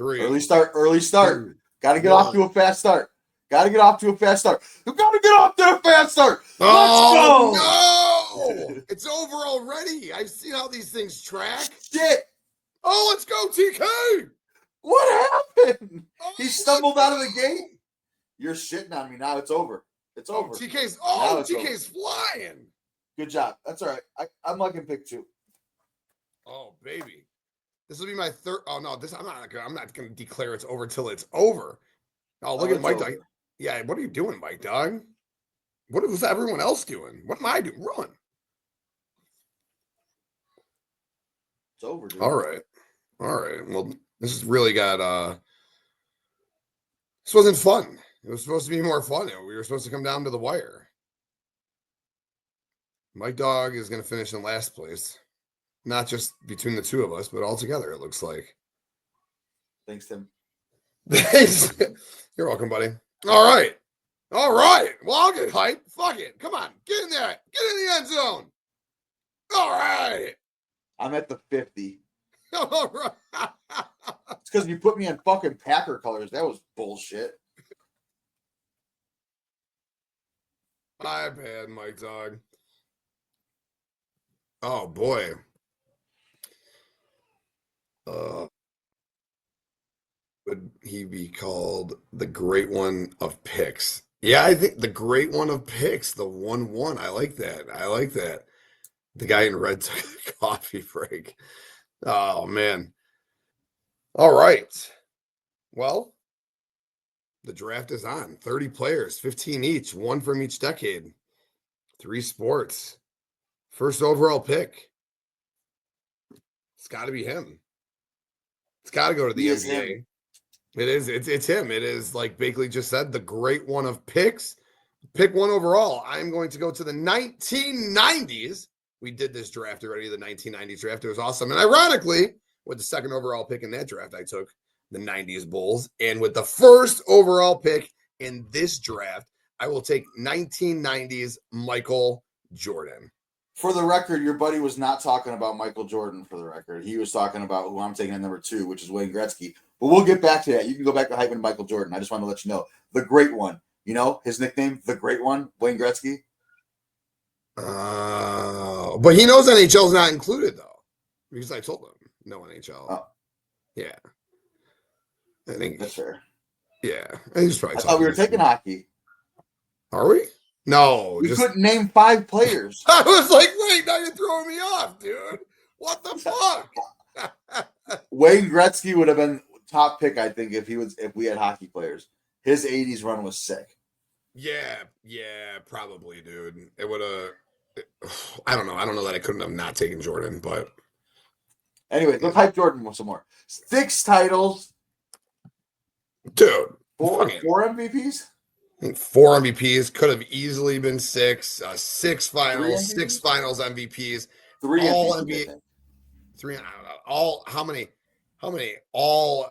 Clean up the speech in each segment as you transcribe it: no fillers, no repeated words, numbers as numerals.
3. Early start. 2, Got to get 1. off to a fast start. You got to get off to a fast start. Oh, Let's go! no! It's over already. I've seen how these things track. Shit! Oh, let's go, TK! What happened? Oh, He stumbled out of the gate. You're shitting on me now. It's over. It's over. TK's flying. Good job. That's all right. I'm liking pick 2. Oh, baby. This will be my third. Oh, no, I'm not gonna declare it's over till it's over. Oh, look at Mike Dogg. Yeah, what are you doing, Mike Dogg? What was everyone else doing? What am I doing? Run. It's over, dude. All right. Well, this has really got this wasn't fun. It was supposed to be more fun. We were supposed to come down to the wire. Mike Dogg is going to finish in last place. Not just between the two of us, but all together, it looks like. Thanks, Tim. You're welcome, buddy. All right. Well, I'll get hyped. Fuck it. Come on. Get in there. Get in the end zone. All right. I'm at the 50. All right. It's because you put me in fucking Packer colors. That was bullshit. My bad, Mike Dogg. Oh, boy. Would he be called the great one of picks? Yeah, I think the great one of picks, the 1-1. I like that. The guy in red took a coffee break. Oh, man. All right. Well, the draft is on. 30 players, 15 each, one from each decade, 3 sports. First overall pick. It's got to be him. It's got to go to the NBA. It is. It's him. It is, like Bakley just said, the great one of picks. Pick 1 overall. I'm going to go to the 1990s. We did this draft already, the 1990s draft. It was awesome. And ironically, with the 2nd overall pick in that draft, I took the 90s Bulls. And with the 1st overall pick in this draft, I will take 1990s Michael Jordan. For the record, your buddy was not talking about Michael Jordan, for the record. He was talking about who I'm taking at number 2, which is Wayne Gretzky. But we'll get back to that. You can go back to hyping Michael Jordan. I just want to let you know. The Great One. You know his nickname? The Great One? Wayne Gretzky? But he knows NHL's not included, though. Because I told him no NHL. Oh. Yeah. I think that's fair. Yeah. I thought we were taking hockey. Are we? No. We couldn't name 5 players. I was like, wait, now you're throwing me off, dude. What the fuck? Wayne Gretzky would have been top pick, I think, if we had hockey players. His 80s run was sick. Yeah, probably, dude. It would have. I don't know that I couldn't have not taken Jordan, but anyway, let's hype Jordan some more. 6 titles, dude. 4 MVPs. I think 4 MVPs could have easily been 6. 6 finals, 6 finals MVPs. 3 all MVPs, NBA. 3. I don't know. All how many? All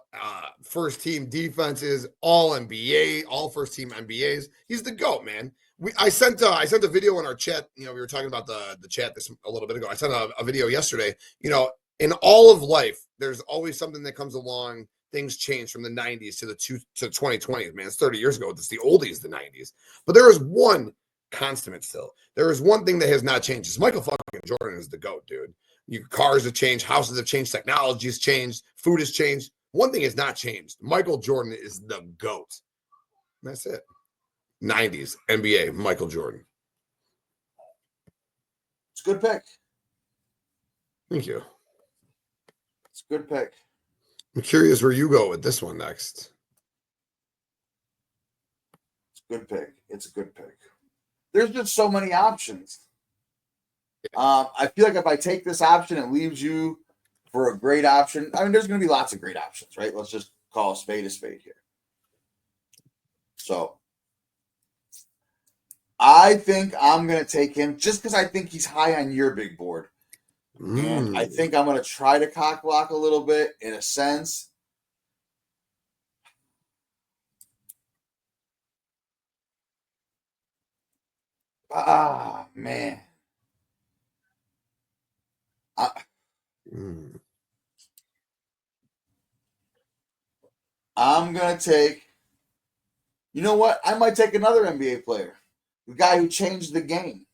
first team defenses, all NBA, all first team NBAs. He's the GOAT, man. I sent a video in our chat. You know, we were talking about the chat a little bit ago. I sent a video yesterday. You know, in all of life, there's always something that comes along. Things change from the 90s to the 2020s, man. It's 30 years ago. It's the oldies, the 90s. But there is one constant still. There is one thing that has not changed. It's Michael fucking Jordan is the GOAT, dude. Cars have changed, houses have changed, technology has changed, food has changed. One thing has not changed. Michael Jordan is the GOAT. That's it. 90s, NBA, Michael Jordan. It's a good pick. Thank you. It's a good pick. I'm curious where you go with this one next. It's a good pick. It's a good pick. There's just so many options. I feel like if I take this option, it leaves you for a great option. I mean, there's going to be lots of great options, right? Let's just call a spade here. So I think I'm going to take him just because I think he's high on your big board. And I think I'm going to try to cock block a little bit in a sense. Ah, man. I'm going to take, you know what? I might take another NBA player. The guy who changed the game.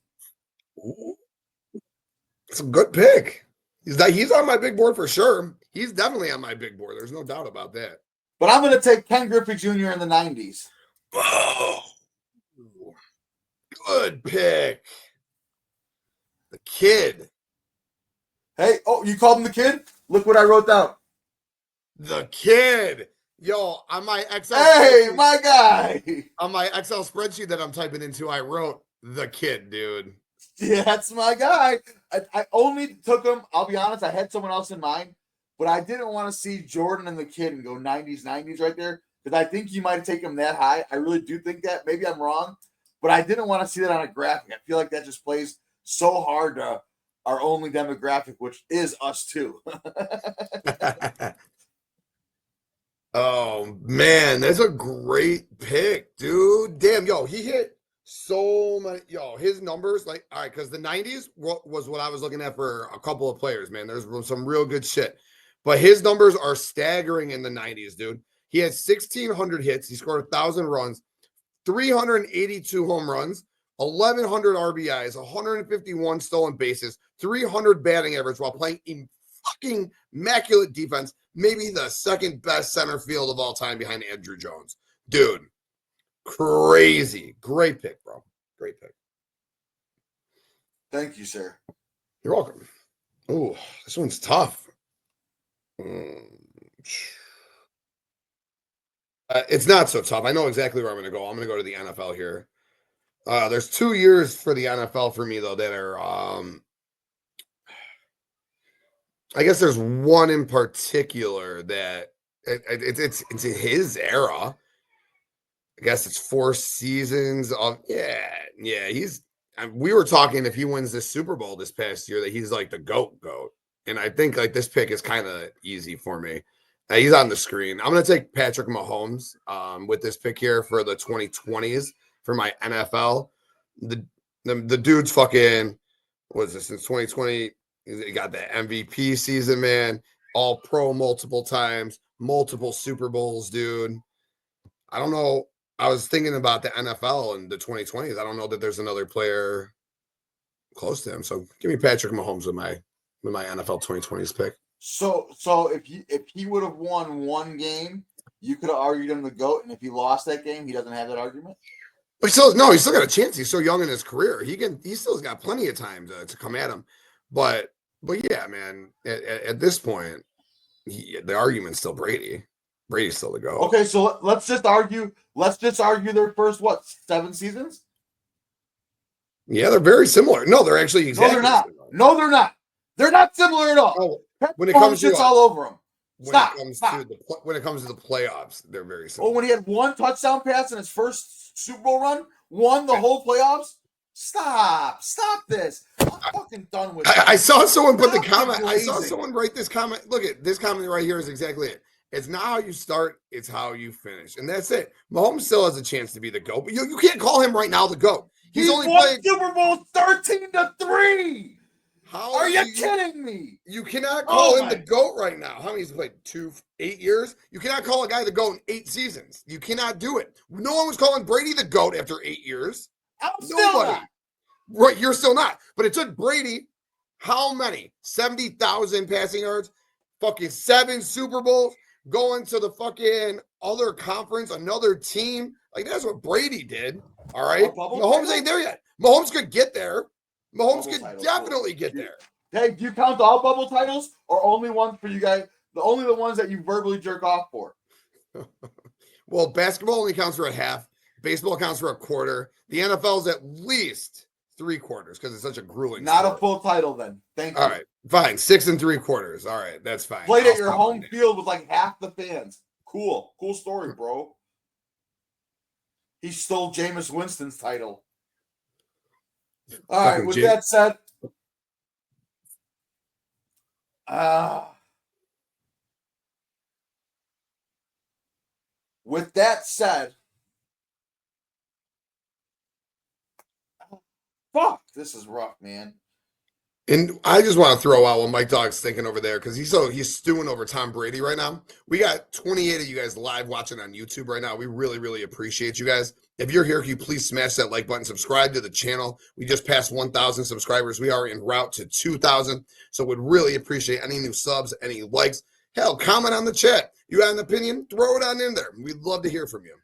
Ooh, it's a good pick. He's on my big board for sure. He's definitely on my big board. There's no doubt about that. But I'm going to take Ken Griffey Jr. in the 90s. Oh, good pick. The kid. Hey, oh, you called him the kid? Look what I wrote down. The kid. Yo, on my Excel Hey, my guy. On my Excel spreadsheet that I'm typing into, I wrote the kid, dude. Yeah, that's my guy. I only took him, I'll be honest, I had someone else in mind, but I didn't want to see Jordan and the kid and go 90s right there, because I think you might have taken him that high. I really do think that. Maybe I'm wrong, but I didn't want to see that on a graphic. I feel like that just plays so hard to our only demographic, which is us too. Oh, man, that's a great pick, dude. Damn, yo, he hit so many. Yo, his numbers, like, all right, because the 90s was what I was looking at for a couple of players, man. There's some real good shit. But his numbers are staggering in the 90s, dude. He had 1,600 hits. He scored 1,000 runs, 382 home runs, 1,100 RBIs, 151 stolen bases, 300 batting average while playing in fucking immaculate defense. Maybe the second best center field of all time behind Andrew Jones. Dude, crazy. Great pick, bro. Great pick. Thank you, sir. You're welcome. Ooh, this one's tough. It's not so tough. I know exactly where I'm going to go. I'm going to go to the NFL here. There's 2 years for the NFL for me, though, that are I guess there's one in particular that it's his era. I guess it's 4 seasons of yeah. We were talking if he wins this Super Bowl this past year that he's like the goat, and I think like this pick is kind of easy for me. He's on the screen. I'm gonna take Patrick Mahomes with this pick here for the 2020s for my NFL. The dude's fucking was this since 2020. He got the MVP season, man. All pro multiple times, multiple Super Bowls, dude. I don't know. I was thinking about the NFL in the 2020s. I don't know that there's another player close to him. So give me Patrick Mahomes with my NFL 2020s pick. So if he would have won one game, you could have argued him the GOAT, and if he lost that game, he doesn't have that argument. But he's still got a chance. He's so young in his career. He still's got plenty of time to come at him. But yeah, man, at this point, the argument's still Brady. Brady's still the GOAT. Okay, so let's just argue their first 7 seasons? Yeah, they're very similar. No, they're actually exactly. No, they're not. Similar. No, they're not. They're not similar at all. Oh, when it comes to all over them. When it comes to the playoffs, they're very similar. Oh, when he had one touchdown pass in his first Super Bowl run, won the whole playoffs. Stop this. I'm fucking done with it. I saw someone put the comment. I saw someone write this comment. Look at this comment right here is exactly it. It's not how you start, it's how you finish. And that's it. Mahomes still has a chance to be the GOAT, but you can't call him right now the GOAT. He's only played Super Bowl 13-3. How are you kidding me? You cannot call him the GOAT right now. How many has he played? 8 years? You cannot call a guy the GOAT in 8 seasons. You cannot do it. No one was calling Brady the GOAT after 8 years. Nobody. Not. Right, you're still not. But it took Brady how many? 70,000 passing yards, fucking 7 Super Bowls, going to the fucking other conference, another team. Like, that's what Brady did. All right. Mahomes ain't there yet. Mahomes could get there. Mahomes could definitely get there. Hey, do you count all bubble titles or only ones for you guys? Only the ones that you verbally jerk off for? Well, basketball only counts for a half. Baseball counts for a quarter. The NFL is at least 3 quarters because it's such a grueling Not sport. A full title then. Thank you. All right, fine. 6 3/4. All right, that's fine. Played at your home field with like half the fans. Cool story, bro. He stole Jameis Winston's title. All right, with that said, fuck, this is rough, man. And I just want to throw out what Mike Dogg's thinking over there because he's stewing over Tom Brady right now. We got 28 of you guys live watching on YouTube right now. We really, really appreciate you guys. If you're here, can you please smash that like button, subscribe to the channel. We just passed 1,000 subscribers. We are en route to 2,000. So would really appreciate any new subs, any likes. Hell, comment on the chat. You got an opinion? Throw it on in there. We'd love to hear from you.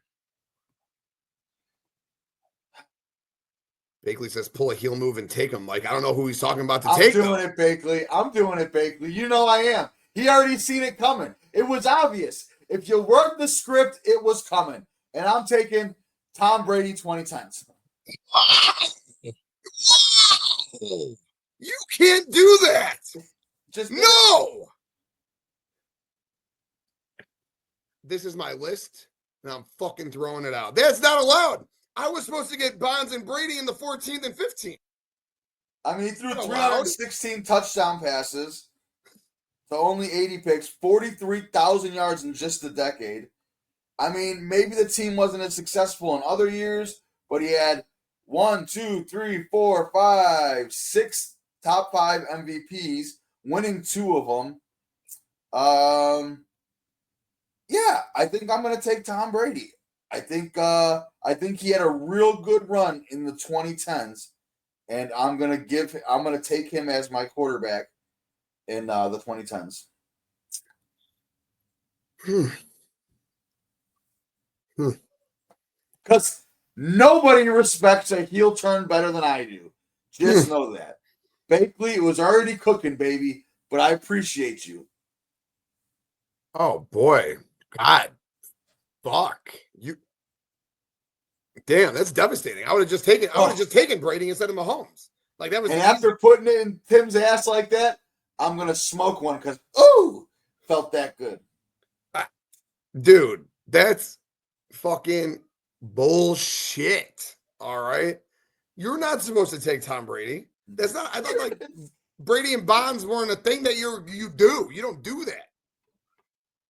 Bakley says, pull a heel move and take him. Like, I don't know who he's talking about to take. I'm doing it, Bakley. I'm doing it, Bakley. You know I am. He already seen it coming. It was obvious. If you worked the script, it was coming. And I'm taking Tom Brady 2010s. You can't do that. Just no. This is my list, and I'm fucking throwing it out. That's not allowed. I was supposed to get Bonds and Brady in the 14th and 15th. I mean, he threw 316 touchdown passes to only 80 picks, 43,000 yards in just a decade. I mean, maybe the team wasn't as successful in other years, but he had 1, 2, 3, 4, 5, 6 top 5 MVPs, winning 2 of them. Yeah, I think I'm going to take Tom Brady. I think he had a real good run in the 2010s, and I'm gonna take him as my quarterback in the 2010s. Because nobody respects a heel turn better than I do. Just know that. Bakley, it was already cooking, baby, but I appreciate you. Oh boy, God, fuck you. Damn, that's devastating. I would have just taken Brady instead of Mahomes. Like that was. And after putting it in Tim's ass like that, I'm gonna smoke one because felt that good. Dude, that's fucking bullshit. All right, you're not supposed to take Tom Brady. That's not. I thought like Brady and Bonds weren't a thing that you do. You don't do that.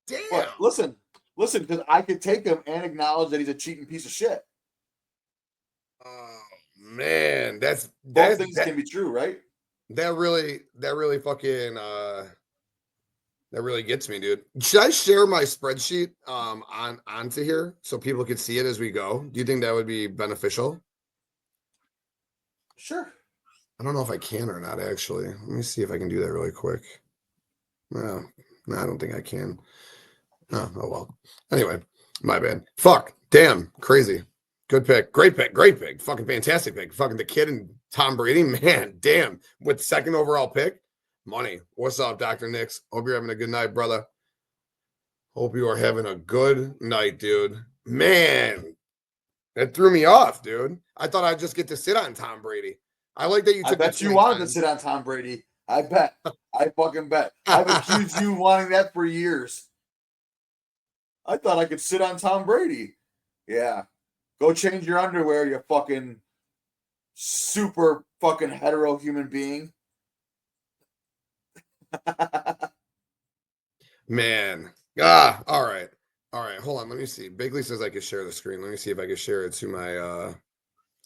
Damn. But listen, because I could take him and acknowledge that he's a cheating piece of shit. Oh man, both things can be true, right? That really fucking that really gets me, dude. Should I share my spreadsheet onto here so people can see it as we go? Do you think that would be beneficial? Sure. I don't know if I can or not, actually. Let me see if I can do that really quick. No, I don't think I can. Oh well. Anyway, my bad. Fuck. Damn. Crazy. Good pick. Great pick. Great pick. Fucking fantastic pick. Fucking the kid and Tom Brady. Man, damn. With second overall pick. Money. What's up, Dr. Nix? Hope you're having a good night, brother. Hope you are having a good night, dude. Man, that threw me off, dude. I thought I'd just get to sit on Tom Brady. I like that you took. I bet you wanted to sit on Tom Brady. I bet. I fucking bet. I've accused you wanting that for years. I thought I could sit on Tom Brady. Yeah. Go change your underwear, you fucking super fucking hetero human being. Man. All right. Hold on. Let me see. Bigley says I can share the screen. Let me see if I can share it to my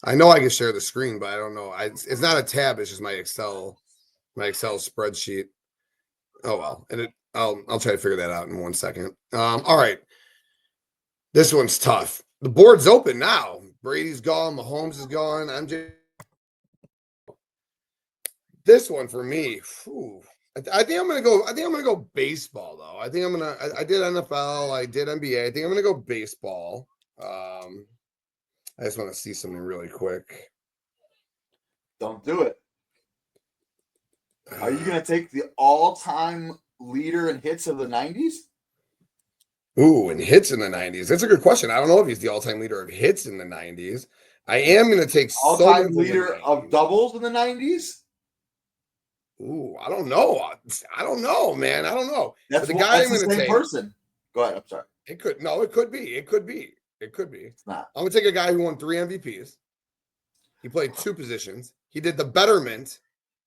I know I can share the screen, but I don't know. It's not a tab, it's just my Excel spreadsheet. Oh well. And I'll try to figure that out in 1 second. All right. This one's tough. The board's open now. Brady's gone, Mahomes is gone. This one for me. Whew, I think I'm gonna go baseball though. I did NFL, I did NBA. I think I'm gonna go baseball. I just want to see something really quick. Don't do it. Are you gonna take the all-time leader in hits of the 90s? Ooh, and hits in the 90s. That's a good question. I don't know if he's the all-time leader of hits in the 90s. I am going to take all-time leader of doubles in the 90s. Ooh, I don't know. I don't know, man. I don't know. That's the guy I'm going to take. Person. Go ahead. I'm sorry. It could be. It's not. I'm going to take a guy who won 3 MVPs. He played 2 positions. He did the betterment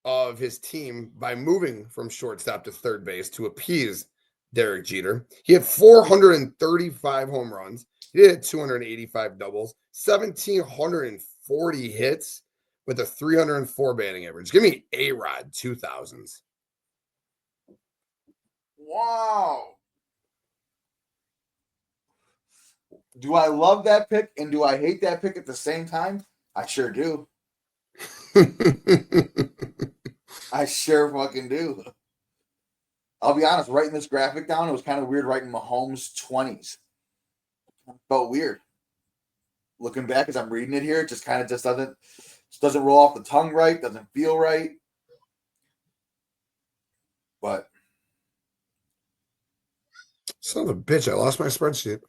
of his team by moving from shortstop to third base to appease Derek Jeter. He had 435 home runs. He did 285 doubles, 1,740 hits with a 304 batting average. Give me A-Rod 2000s. Wow. Do I love that pick and do I hate that pick at the same time? I sure do. I sure fucking do. I'll be honest, writing this graphic down, it was kind of weird writing Mahomes 20s. Felt weird. Looking back as I'm reading it here, it just kind of doesn't roll off the tongue right, doesn't feel right. But son of a bitch, I lost my spreadsheet.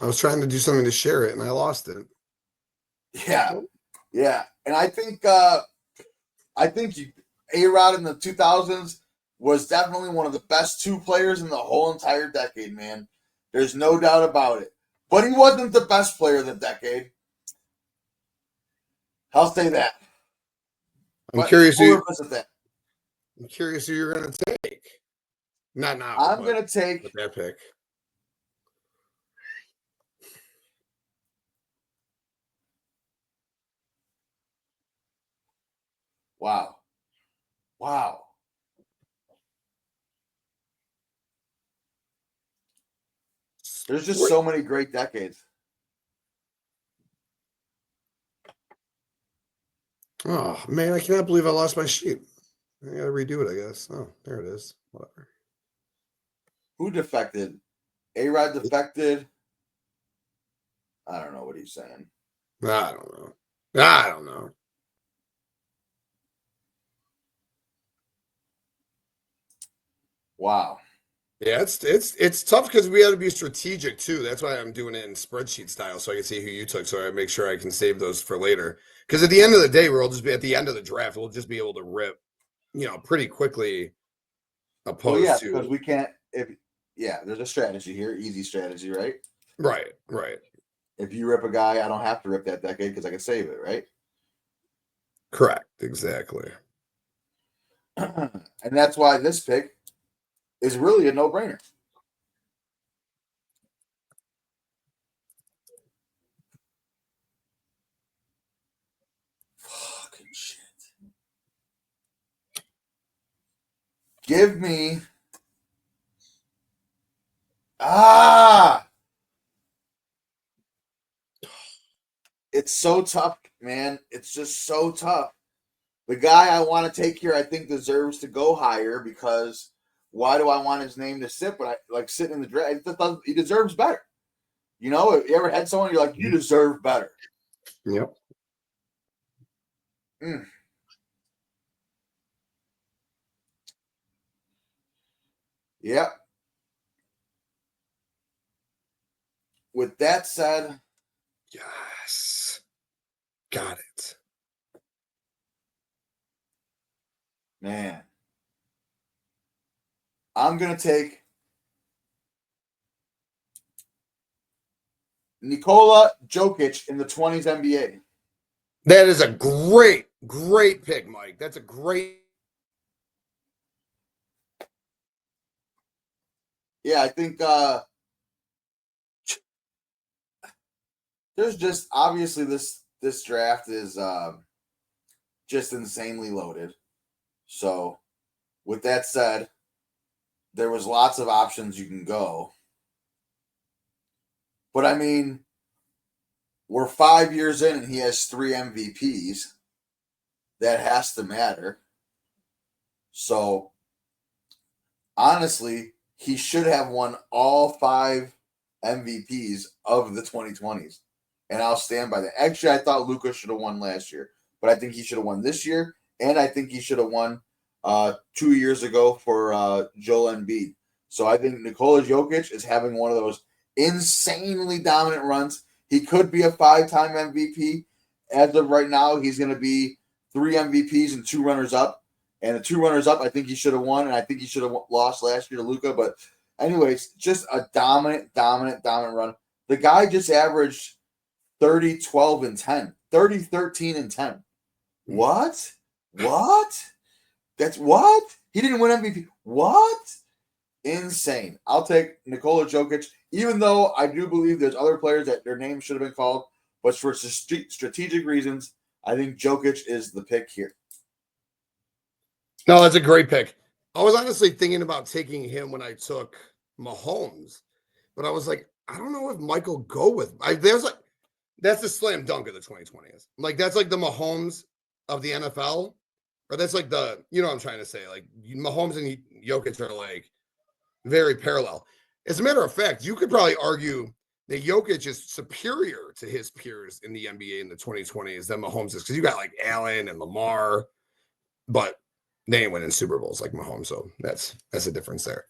I was trying to do something to share it and I lost it. yeah. And I think A-Rod in the 2000s was definitely one of the best two players in the whole entire decade, man. There's no doubt about it. But he wasn't the best player of the decade. I'll say that. I'm curious we'll who revisit that. I'm curious who you're gonna take. Not now. I'm gonna take with that pick. Wow. There's just so many great decades. Oh man, I cannot believe I lost my sheet. I gotta redo it, I guess. Oh, there it is. Whatever. Who defected? A-Rod defected. I don't know what he's saying. I don't know. Wow. Yeah, it's tough because we had to be strategic too. That's why I'm doing it in spreadsheet style so I can see who you took, so I make sure I can save those for later. Because at the end of the day, we'll just be at the end of the draft. We'll just be able to rip, pretty quickly. Opposed to because we can't. There's a strategy here, easy strategy, right? Right. If you rip a guy, I don't have to rip that decade because I can save it, right? Correct. Exactly. And that's why this pick is really a no-brainer. Fucking shit. Give me. It's so tough, man. It's just so tough. The guy I want to take here, I think, deserves to go higher because why do I want his name to sit? But I like sitting in the draft. He deserves better. You know, if you ever had someone you're like, you deserve better. Yep. Yep. With that said, yes, got it. Man, I'm going to take Nikola Jokic in the 20s NBA. That is a great pick, Mike. That's a great. Yeah, I think there's just obviously this draft is just insanely loaded. So, with that said, there was lots of options you can go. But I mean, we're 5 years in and he has 3 MVPs. That has to matter. So, honestly, he should have won all 5 MVPs of the 2020s. And I'll stand by that. Actually, I thought Luka should have won last year, but I think he should have won this year. And I think he should have won 2 years ago for Joel Embiid. So I think Nikola Jokic is having one of those insanely dominant runs. He could be a 5-time MVP. As of right now, he's going to be 3 MVPs and 2 runners-up. And the 2 runners-up, I think he should have won, and I think he should have lost last year to Luka. But anyways, just a dominant run. The guy just averaged 30, 12, and 10. 30, 13, and 10. What? That's what? He didn't win MVP. What? Insane. I'll take Nikola Jokic, even though I do believe there's other players that their names should have been called, but for strategic reasons, I think Jokic is the pick here. No, that's a great pick. I was honestly thinking about taking him when I took Mahomes, but I was like, I don't know if Michael go with. That's the slam dunk of the 2020s. Like that's like the Mahomes of the NFL, or that's like the what I'm trying to say. Like Mahomes and Jokic are like very parallel. As a matter of fact, you could probably argue that Jokic is superior to his peers in the NBA in the 2020s than Mahomes is because you got like Allen and Lamar, but they ain't winning Super Bowls like Mahomes. So that's a difference there.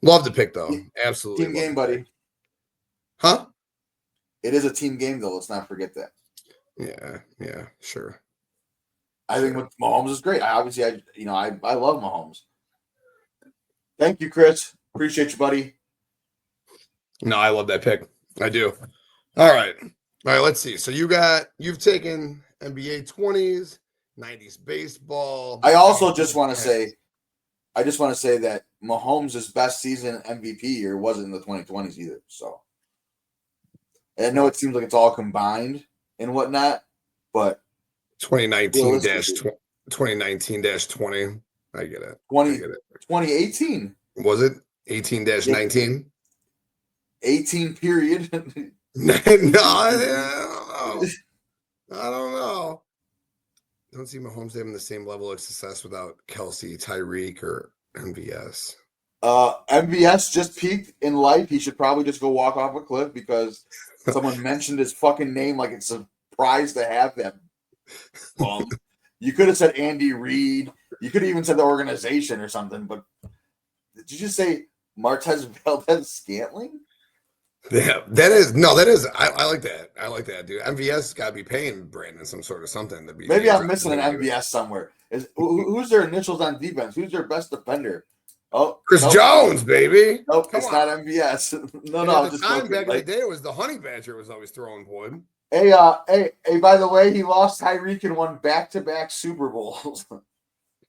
Love the pick though. Absolutely. Team game, buddy. Huh? It is a team game though. Let's not forget that. Yeah, sure. I think with Mahomes is great. I love Mahomes. Thank you, Chris. Appreciate you, buddy. No, I love that pick. I do. All right. Let's see. So you've taken NBA 20s, 90s baseball. I also just want to say that Mahomes' best season MVP year wasn't in the 2020s either. So I know it seems like it's all combined and whatnot, but 2019-20. I get it. 2018. Was it 18-19? 18 period. No, I don't know. I don't see Mahomes having the same level of success without Kelsey, Tyreek, or MVS. MVS just peaked in life. He should probably just go walk off a cliff because someone mentioned his fucking name like it's a prize to have them. You could have said Andy Reid. You could have even said the organization or something. But did you just say Martez Valdez-Scantling? Yeah, that is. I like that. I like that, dude. MVS got to be paying Brandon some sort of something to be. Maybe I'm missing an MVS somewhere. Who's their initials on defense? Who's their best defender? Oh, Chris Jones, baby. Nope, it's not MVS. No. At the time, back in the day, it was the Honey Badger was always throwing wood. Hey, by the way, he lost Tyreek and won back-to-back Super Bowls.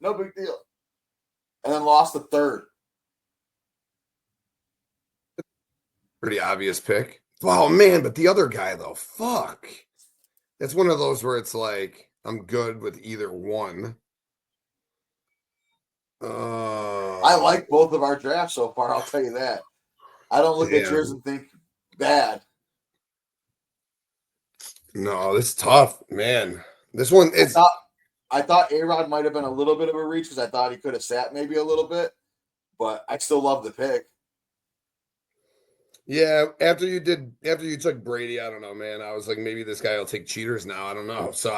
No big deal. And then lost the third. Pretty obvious pick. Oh, man, but the other guy, though, fuck. That's one of those where it's like, I'm good with either one. I like both of our drafts so far, I'll tell you that. I don't look at yours and think bad. No, this is tough, man. This one is. I thought A-Rod might have been a little bit of a reach because I thought he could have sat maybe a little bit, but I still love the pick. Yeah, after you took Brady, I don't know, man. I was like, maybe this guy will take cheaters now. I don't know. So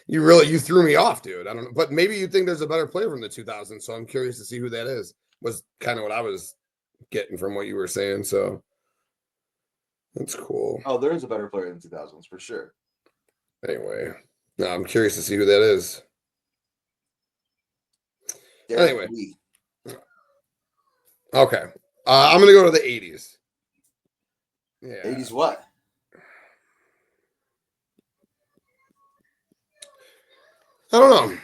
you threw me off, dude. I don't know, but maybe you think there's a better player from the 2000s. So I'm curious to see who that is. Was kind of what I was getting from what you were saying. So that's cool. Oh, there is a better player in the 2000s for sure. Anyway, no, I'm curious to see who that is. Anyway, okay, I'm gonna go to the 80s. Yeah. 80s what? I don't know.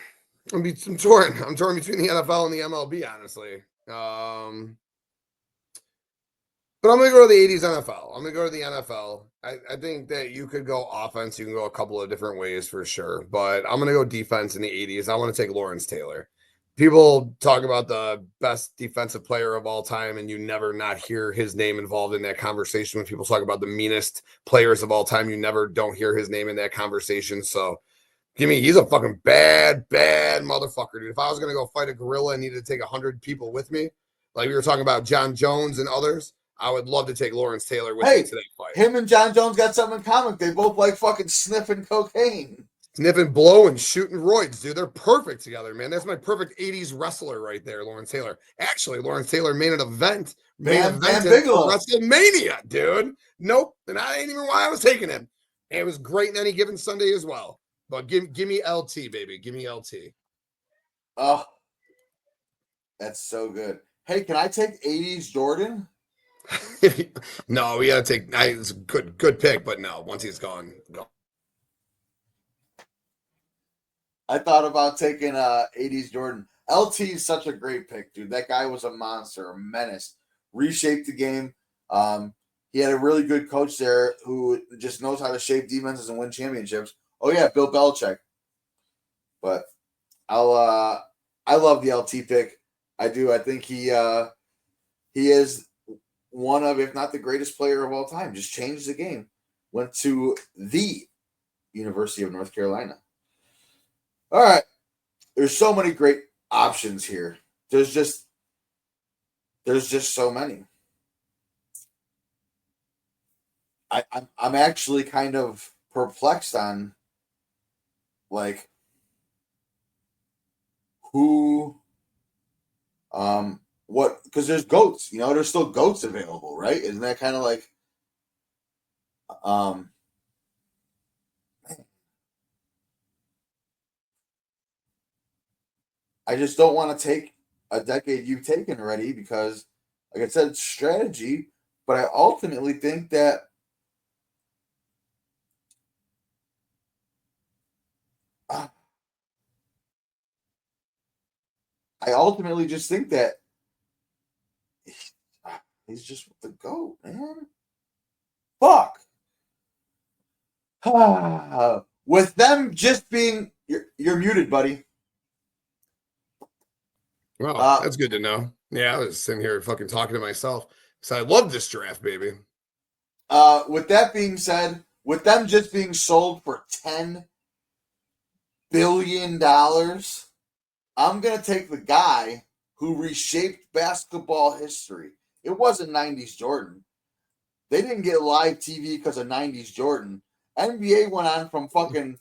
I'm torn. I'm torn between the NFL and the MLB, honestly. But I'm going to go to the 80s NFL. I'm going to go to the NFL. I think that you could go offense. You can go a couple of different ways for sure. But I'm going to go defense in the 80s. I want to take Lawrence Taylor. People talk about the best defensive player of all time, and you never not hear his name involved in that conversation. When people talk about the meanest players of all time, you never don't hear his name in that conversation. So he's a fucking bad motherfucker, dude. If I was going to go fight a gorilla and needed to take 100 people with me, like we were talking about John Jones and others, I would love to take Lawrence Taylor with me today. Fight. Him and John Jones got something in common. They both like fucking sniffing cocaine. Sniffing blow and shooting roids, dude. They're perfect together, man. That's my perfect 80s wrestler right there, Lawrence Taylor. Actually, Lawrence Taylor made an event. WrestleMania, dude. Nope. And I ain't even why I was taking him. And it was great in any given Sunday as well. But give me LT, baby. Give me LT. Oh, that's so good. Hey, can I take 80s Jordan? No, we gotta take. It's a good pick, but no. Once he's gone, go. I thought about taking 80s Jordan. LT is such a great pick, dude. That guy was a monster, a menace. Reshaped the game. He had a really good coach there who just knows how to shape defenses and win championships. Oh yeah, Bill Belichick. But I love the LT pick. I do. I think he is one of, if not the greatest player of all time. Just changed the game. Went to the University of North Carolina. All right. There's so many great options here. There's just so many. I'm actually kind of perplexed on like who what, because there's goats, there's still goats available, right? Isn't that kind of like I just don't want to take a decade you've taken already because, like I said, it's strategy. But I ultimately think that I ultimately just think that he's just the GOAT, man. Fuck. With them just being, you're muted, buddy. Well, that's good to know. Yeah, I was sitting here fucking talking to myself. So I love this draft, baby. With that being said, with them just being sold for $10 billion, I'm going to take the guy who reshaped basketball history. It wasn't 90s Jordan. They didn't get live TV because of 90s Jordan. NBA went on from fucking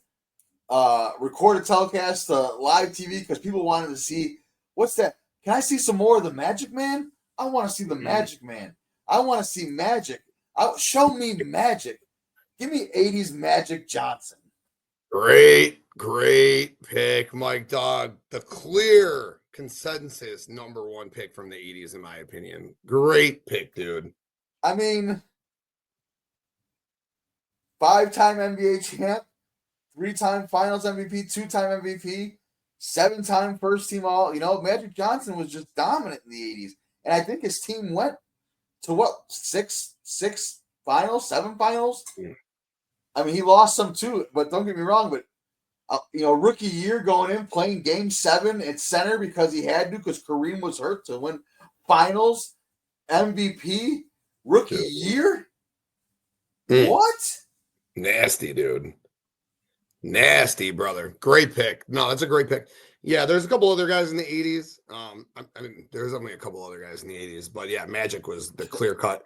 recorded telecast to live TV because people wanted to see, what's that? Can I see some more of the Magic Man? I want to see the Magic Man. I want to see Magic. Show me Magic. Give me 80s Magic Johnson. Great pick, Mike Dogg. The clear consensus number one pick from the 80s, in my opinion. Great pick, dude. I mean, 5-time NBA champ, 3-time Finals MVP, 2-time MVP, 7-time first team All. Magic Johnson was just dominant in the 80s, and I think his team went to what, six finals, 7 finals. Yeah. I mean, he lost some too, but don't get me wrong. But rookie year going in, playing Game 7 at center because he had to, because Kareem was hurt, to win Finals MVP rookie year. What? Nasty, dude. Nasty, brother. Great pick. No, that's a great pick. Yeah, there's a couple other guys in the 80s. I mean, there's only a couple other guys in the 80s, but yeah, Magic was the clear cut.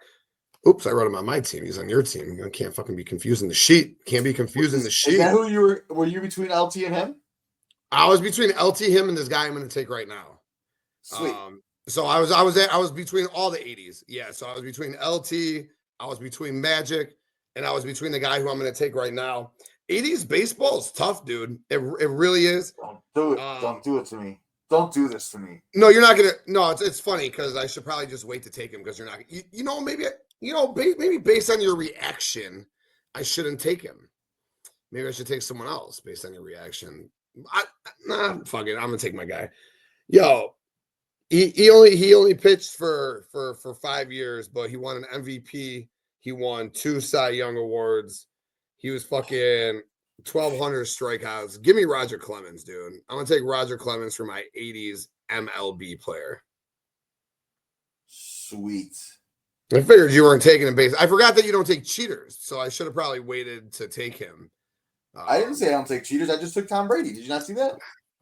Oops, I wrote him on my team. He's on your team. You can't fucking be confusing the sheet. Can't be confusing the sheet. Is that who you were you between LT and him? I was between LT, him, and this guy I'm going to take right now. Sweet. So I was between all the 80s. Yeah, so I was between LT, I was between Magic, and I was between the guy who I'm going to take right now. 80s baseball is tough, dude. It really is. Don't do it. Don't do it to me. Don't do this to me. No, you're not gonna. No, it's funny because I should probably just wait to take him because you're not. Maybe based on your reaction, I shouldn't take him. Maybe I should take someone else based on your reaction. Fuck it. I'm gonna take my guy. Yo, he only pitched for 5 years, but he won an MVP. He won 2 Cy Young awards. He was fucking 1,200 strikeouts. Give me Roger Clemens, dude. I'm gonna take Roger Clemens for my 80s MLB player. Sweet. I figured you weren't taking him base. I forgot that you don't take cheaters, so I should have probably waited to take him. I didn't say I don't take cheaters. I just took Tom Brady. Did you not see that?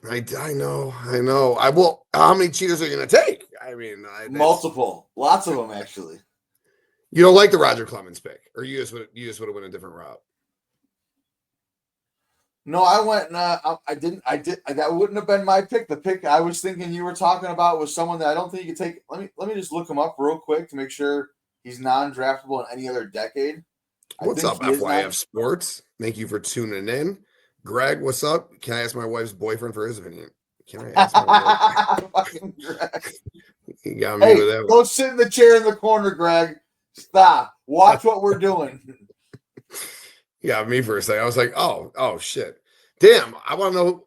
I know. How many cheaters are you gonna take? I mean, multiple, lots of them actually. You don't like the Roger Clemens pick, or you just would have went a different route. No, I went. I didn't. That wouldn't have been my pick. The pick I was thinking you were talking about was someone that I don't think you could take. Let me just look him up real quick to make sure he's non-draftable in any other decade. What's up, FYF Sports? Thank you for tuning in. Greg, what's up? Can I ask my wife's boyfriend for his opinion? Can I ask my fucking Greg? You got me with that. Go sit in the chair in the corner, Greg. Stop. Watch what we're doing. Yeah, me for a second. I was like, oh shit. Damn, I want to know.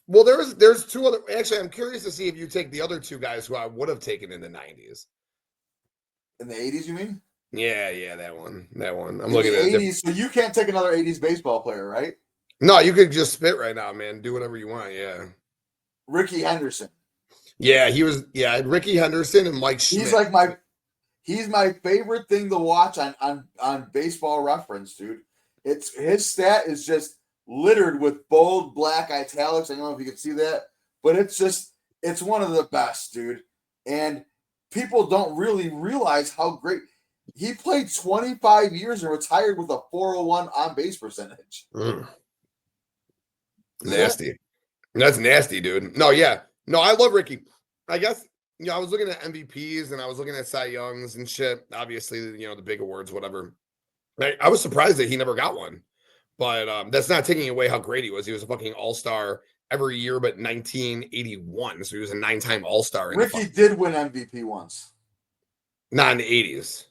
Well, there's 2 other. Actually, I'm curious to see if you take the other 2 guys who I would have taken in the 90s. In the 80s, you mean? Yeah, that one. I'm in looking the at 80s. So you can't take another 80s baseball player, right? No, you could just spit right now, man. Do whatever you want. Yeah. Ricky Henderson. Yeah, he was. Yeah, Ricky Henderson and Mike He's Schmidt. like he's my favorite thing to watch on Baseball Reference, dude. It's his stat is just littered with bold black italics. I don't know if you can see that, but it's one of the best, dude. And people don't really realize how great he played 25 years and retired with a 401 on base percentage. Nasty. That's nasty, dude. No, yeah. No, I love Ricky. I guess, I was looking at MVPs and I was looking at Cy Youngs and shit. Obviously, the big awards, whatever. I was surprised that he never got one. But that's not taking away how great he was. He was a fucking all-star every year but 1981. So he was a 9-time all-star. Ricky did win MVP once. Not in the 80s.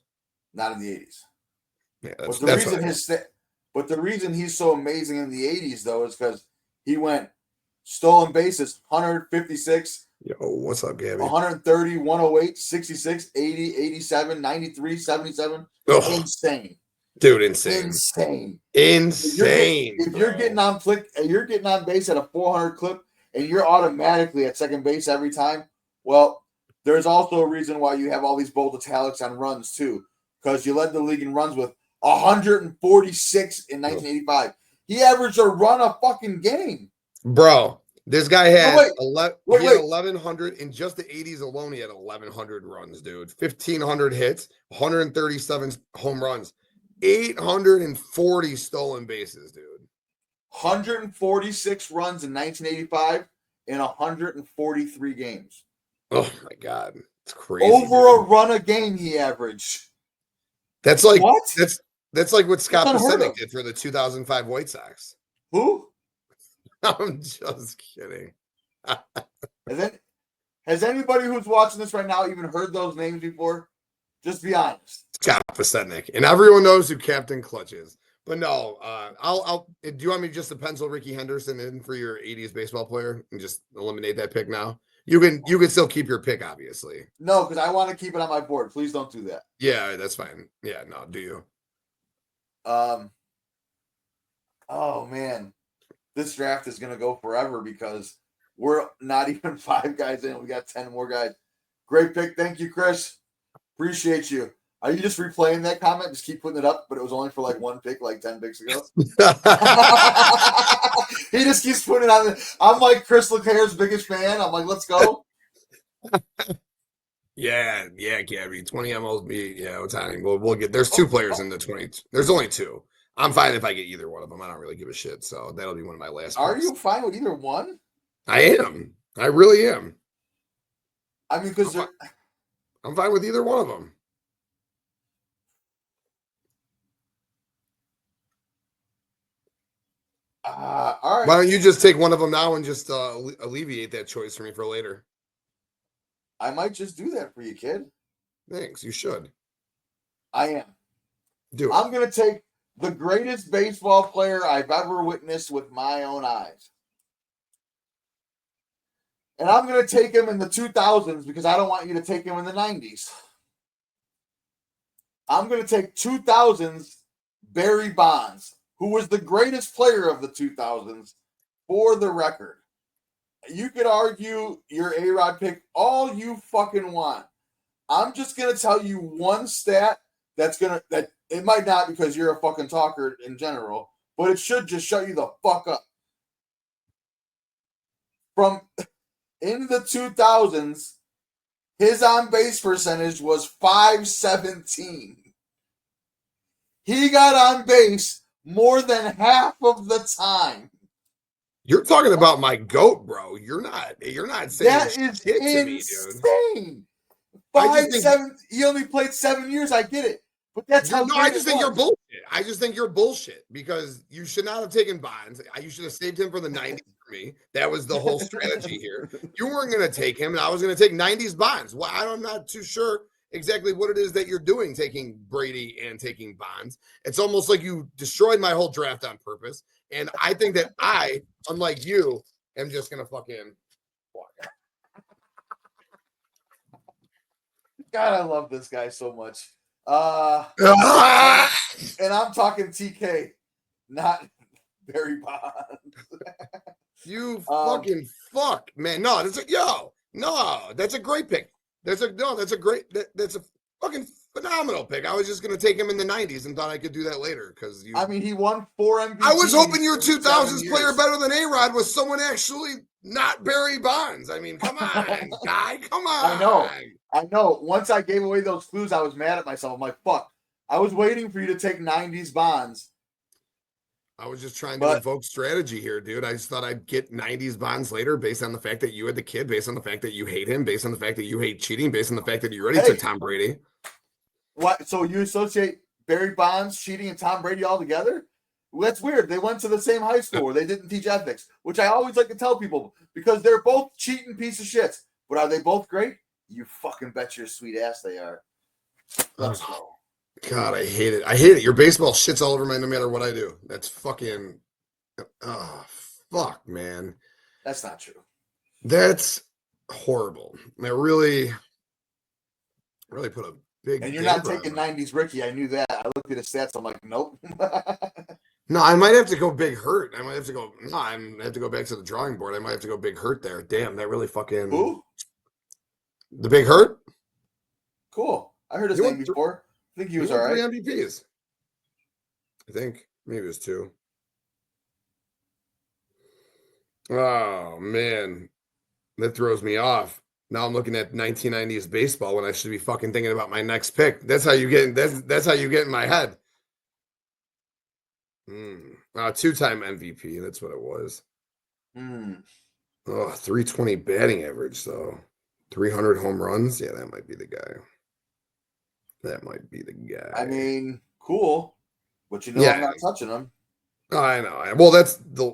Not in the 80s. Yeah, but the reason he's so amazing in the 80s, though, is because he went stolen bases 156. Yo, what's up, Gabby? 130, 108, 66, 80, 87, 93, 77. Ugh. Insane. Dude, insane. If you're getting on base at a 400 clip and you're automatically at second base every time, well, there's also a reason why you have all these bold italics on runs too, because you led the league in runs with 146 in 1985. He averaged a run a fucking game. Bro, this guy had he had 1,100 in just the 80s alone. He had 1,100 runs, dude. 1,500 hits, 137 home runs. 840 stolen bases, dude. 146 runs in 1985 in 143 games. Oh my God. It's crazy. Over a run a game he averaged. That's like what? That's like what Scott Pacific did for the 2005 White Sox. Who? I'm just kidding. Has anybody who's watching this right now even heard those names before? Just be honest. Scott Pasetnik. And everyone knows who Captain Clutch is. But no, do you want me just to pencil Ricky Henderson in for your 80s baseball player and just eliminate that pick now? You can still keep your pick, obviously. No, because I want to keep it on my board. Please don't do that. Yeah, that's fine. Yeah, no, do you? Oh man. This draft is gonna go forever because we're not even 5 guys in. We got 10 more guys. Great pick. Thank you, Chris. Appreciate you. Are you just replaying that comment? Just keep putting it up, but it was only for like one pick, like 10 picks ago. He just keeps putting it on. I'm like Chris LeClaire's biggest fan. I'm like, let's go. Yeah, Gabby. 20 MLB. Yeah, Ohtani. We'll get. There's 2 players in the 20. There's only 2. I'm fine if I get either one of them. I don't really give a shit. So that'll be one of my last. Are you fine with either one? I am. I really am. I mean, because I'm fine with either one of them. All right. Why don't you just take one of them now and just alleviate that choice for me for later? I might just do that for you, kid. Thanks. You should. I am. Do it. I'm going to take the greatest baseball player I've ever witnessed with my own eyes. And I'm going to take him in the 2000s because I don't want you to take him in the 90s. I'm going to take 2000s Barry Bonds, who was the greatest player of the 2000s for the record. You could argue your A-Rod pick all you fucking want. I'm just going to tell you one stat that it might not because you're a fucking talker in general, but it should just shut you the fuck up. From in the 2000s, his on-base percentage was .517. He got on base more than half of the time. You're talking about my GOAT, bro. You're not saying that is shit insane. To me, dude. 5-7. He only played 7 years. I get it, but that's how. No, I just think you're bullshit. I just think you're bullshit because you should not have taken Bonds. You should have saved him for the 90s for me. That was the whole strategy here. You weren't going to take him, and I was going to take 90s Bonds. Well, I'm not too sure exactly what it is that you're doing, taking Brady and taking Bonds. It's almost like you destroyed my whole draft on purpose. And I think that I, unlike you, am just going to fucking walk out. God, I love this guy so much. And I'm talking TK, not Barry Bonds. You fucking fuck, man. No, that's a great pick. That's a fucking phenomenal pick. I was just gonna take him in the 90s and thought I could do that later because you. I mean, he won 4 MVPs. I was hoping your in 2000s 7 player years. better than A-Rod was someone actually not Barry Bonds. I mean, come on, guy, come on. I know. Once I gave away those clues, I was mad at myself. I'm like, fuck. I was waiting for you to take 90s Bonds. I was just trying to invoke strategy here, dude. I just thought I'd get 90s Bonds later based on the fact that you had the kid, based on the fact that you hate him, based on the fact that you hate cheating, based on the fact that you already took Tom Brady. What? So you associate Barry Bonds, cheating, and Tom Brady all together? Well, that's weird. They went to the same high school where they didn't teach ethics, which I always like to tell people because they're both cheating piece of shits. But are they both great? You fucking bet your sweet ass they are. Let's go. God, I hate it. I hate it. Your baseball shits all over me no matter what I do. That's fucking. Oh, fuck, man. That's not true. That's horrible. That really put a big. And you're not taking 90s Ricky. I knew that. I looked at his stats. I'm like, nope. No, I might have to go Big Hurt. I might have to go. No, I have to go back to the drawing board. I might have to go Big Hurt there. Damn, that really fucking. Who? The Big Hurt? Cool. I heard his name before. I think he was all right. 3 MVPs. I think. Maybe it was 2. Oh, man. That throws me off. Now I'm looking at 1990s baseball when I should be fucking thinking about my next pick. That's how you get that's how you get in my head. 2-time MVP. That's what it was. Oh, 320 batting average, though. 300 home runs. Yeah, that might be the guy. I mean, cool. But I'm not touching him. Oh, I know.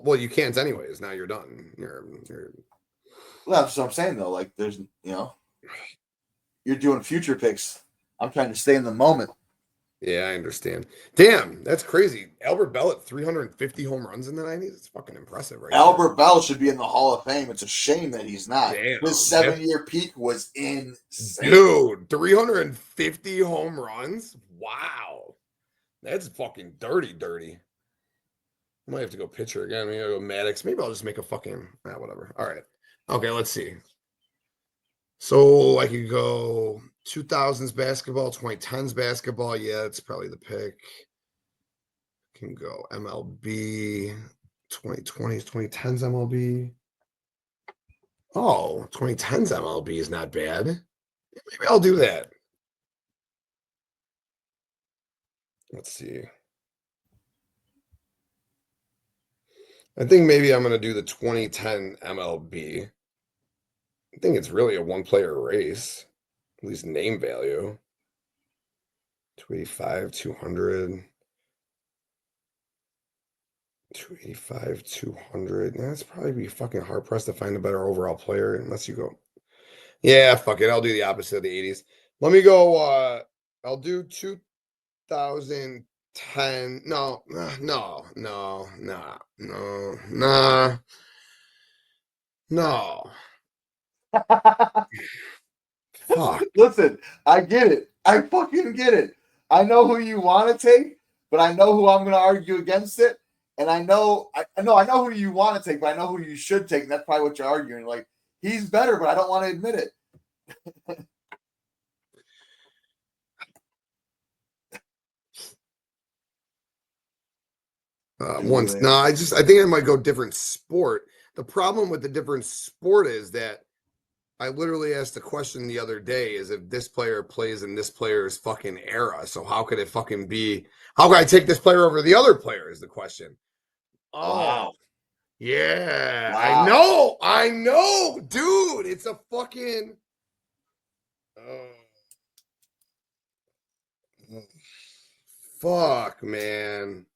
Well, you can't anyways. Now you're done. Well, that's what I'm saying, though. Like, there's, you're doing future picks. I'm trying to stay in the moment. Yeah, I understand. Damn, that's crazy. Albert Bell at 350 home runs in the 90s. It's fucking impressive, right? Albert Bell should be in the Hall of Fame. It's a shame that he's not. Damn, his 7-year peak was insane. Dude, 350 home runs? Wow. That's fucking dirty. I might have to go pitcher again. Maybe I'll go Maddox. Maybe I'll just make a fucking whatever. All right. Okay, let's see. So I could go 2000s basketball, 2010s basketball. Yeah, it's probably the pick. Can go MLB, 2020s, 2010s MLB. Oh, 2010s MLB is not bad. Maybe I'll do that. Let's see. I think maybe I'm going to do the 2010 MLB. I think it's really a one-player race, at least name value. 285, 200. 285, 200. That's probably be fucking hard-pressed to find a better overall player unless you go. Yeah, fuck it. I'll do the opposite of the 80s. Let me go. I'll do 2010. No. Fuck. Listen, I get it. I fucking get it. I know who you want to take, but I know who I'm going to argue against it. And I know who you want to take, but I know who you should take. And that's probably what you're arguing. Like, he's better, but I don't want to admit it. I think I might go different sport. The problem with the different sport is that I literally asked the question the other day is if this player plays in this player's fucking era. So how could it fucking be? How could I take this player over the other player is the question. Oh, wow. Yeah. Wow. I know, dude. It's a fucking. Fuck, man.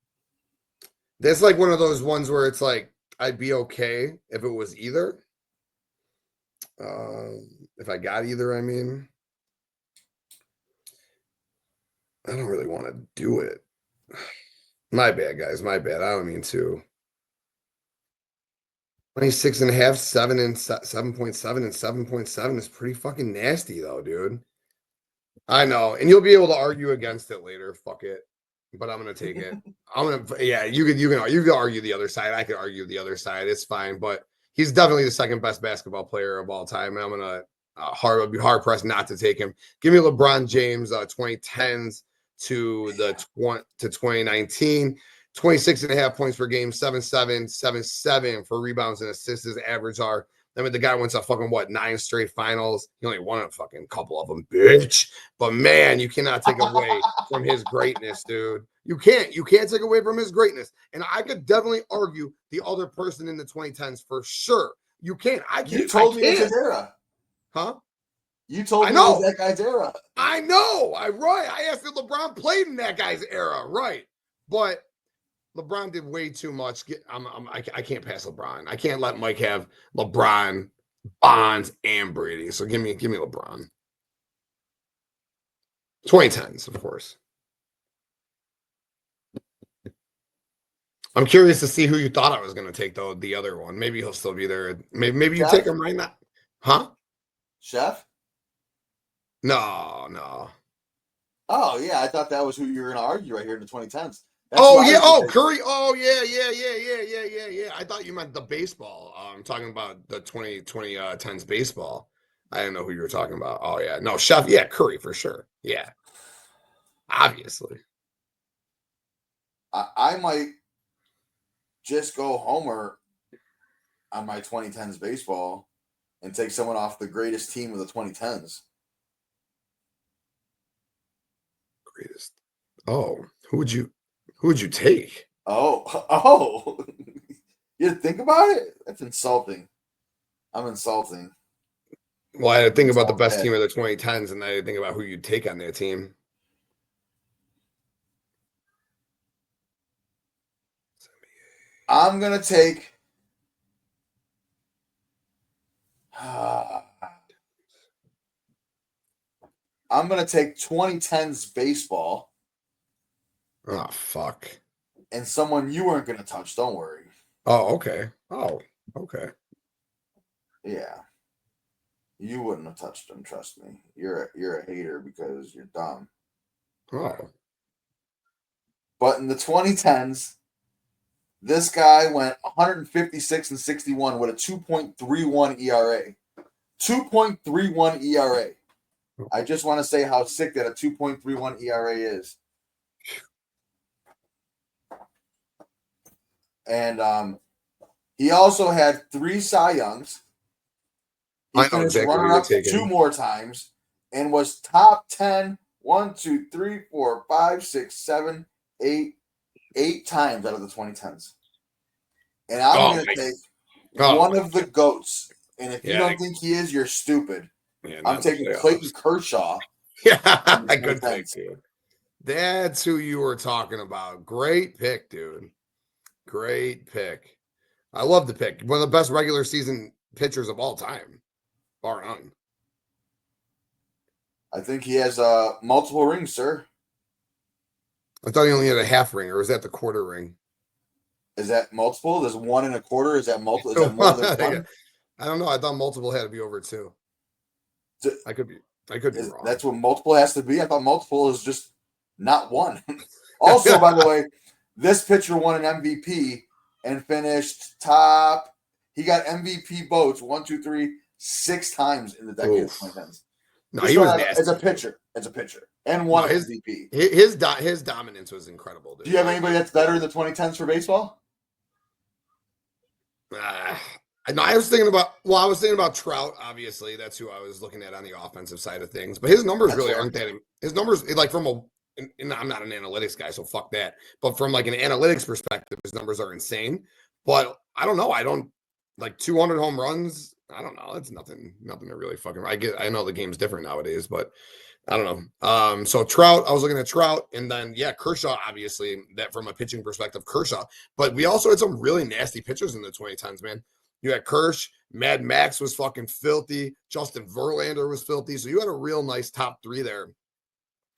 That's like one of those ones where it's like, I'd be okay if it was either. If I got either, I mean. I don't really want to do it. My bad, guys. My bad. I don't mean to. 26.5, 7 and 7.7 and 7.7 is pretty fucking nasty though, dude. I know. And you'll be able to argue against it later. Fuck it. but I'm gonna take it. Yeah, you can argue the other side. I could argue the other side. It's fine, but he's definitely the second best basketball player of all time, and I'm gonna I'd be hard pressed not to take him. Give me LeBron James, 2010s to the 2019. 26 and a half points per game, 7-7, 7-7 for rebounds and assists. His average are. I mean, the guy went to fucking 9 straight finals. He only won a fucking couple of them, bitch. But man, you cannot take away from his greatness, dude. You can't. You can't take away from his greatness. And I could definitely argue the other person in the 2010s for sure. You can't. I can't. You told me it's his era. Huh? You told me it was that guy's era. I know. I asked if LeBron played in that guy's era, right? But LeBron did way too much. I can't pass LeBron. I can't let Mike have LeBron, Bonds, and Brady. So give me LeBron. 2010s, of course. I'm curious to see who you thought I was going to take, though, the other one. Maybe he'll still be there. Maybe you take him right now. Huh? Chef? No. Oh, yeah. I thought that was who you were going to argue right here in the 2010s. Curry. Oh, yeah. I thought you meant the baseball. I'm talking about the 2010s baseball. I didn't know who you were talking about. Oh, yeah. No, Chef. Yeah, Curry for sure. Yeah. Obviously. I might just go homer on my 2010s baseball and take someone off the greatest team of the 2010s. Greatest. Oh, who would you take? Oh. You think about it? That's insulting. I'm insulting. Well, I had to think about the best team of the 2010s, and I had to think about who you'd take on that team. I'm going to take... I'm going to take 2010s baseball. Oh, fuck. And someone you weren't going to touch. Don't worry. Oh, okay. Yeah. You wouldn't have touched him, trust me. You're a hater because you're dumb. Oh. But in the 2010s, this guy went 156 and 61 with a 2.31 ERA. 2.31 ERA. I just want to say how sick that a 2.31 ERA is. And he also had 3 Cy Youngs. He finished runner-up 2 more times and was top 10, 1, 2, 3, 4, 5, 6, 7, 8 times out of the 2010s. And I'm going to take one of the GOATs. And if you don't think he is, you're stupid. Yeah, I'm taking Clayton Kershaw. Yeah, good pick, dude. That's who you were talking about. Great pick, dude. Great pick. I love the pick. One of the best regular season pitchers of all time, bar none. I think he has multiple rings, sir. I thought he only had a half ring, or was that the quarter ring? Is that multiple? There's 1 1/4. Is that multiple? Is that more than 1? I don't know. I thought multiple had to be over 2. I could be wrong. That's what multiple has to be. I thought multiple is just not 1. Also, by the way, this pitcher won an MVP and finished top. He got MVP votes 1, 2, 3, 6 times in the decade of 2010s. No, he was nasty. As a pitcher, and won MVP. His dominance was incredible. Dude. Do you have anybody that's better in the 2010s for baseball? No, I was thinking about Trout. Obviously, that's who I was looking at on the offensive side of things. But his numbers aren't that. His numbers, like from I'm not an analytics guy, so fuck that. But from like an analytics perspective, his numbers are insane. But I don't know. I don't like 200 home runs. I don't know. That's nothing to really fucking. I know the game's different nowadays, but I don't know. So Trout, I was looking at Trout, and then Kershaw, obviously, that from a pitching perspective, Kershaw. But we also had some really nasty pitchers in the 2010s, man. You had Kersh, Mad Max was fucking filthy, Justin Verlander was filthy. So you had a real nice top 3 there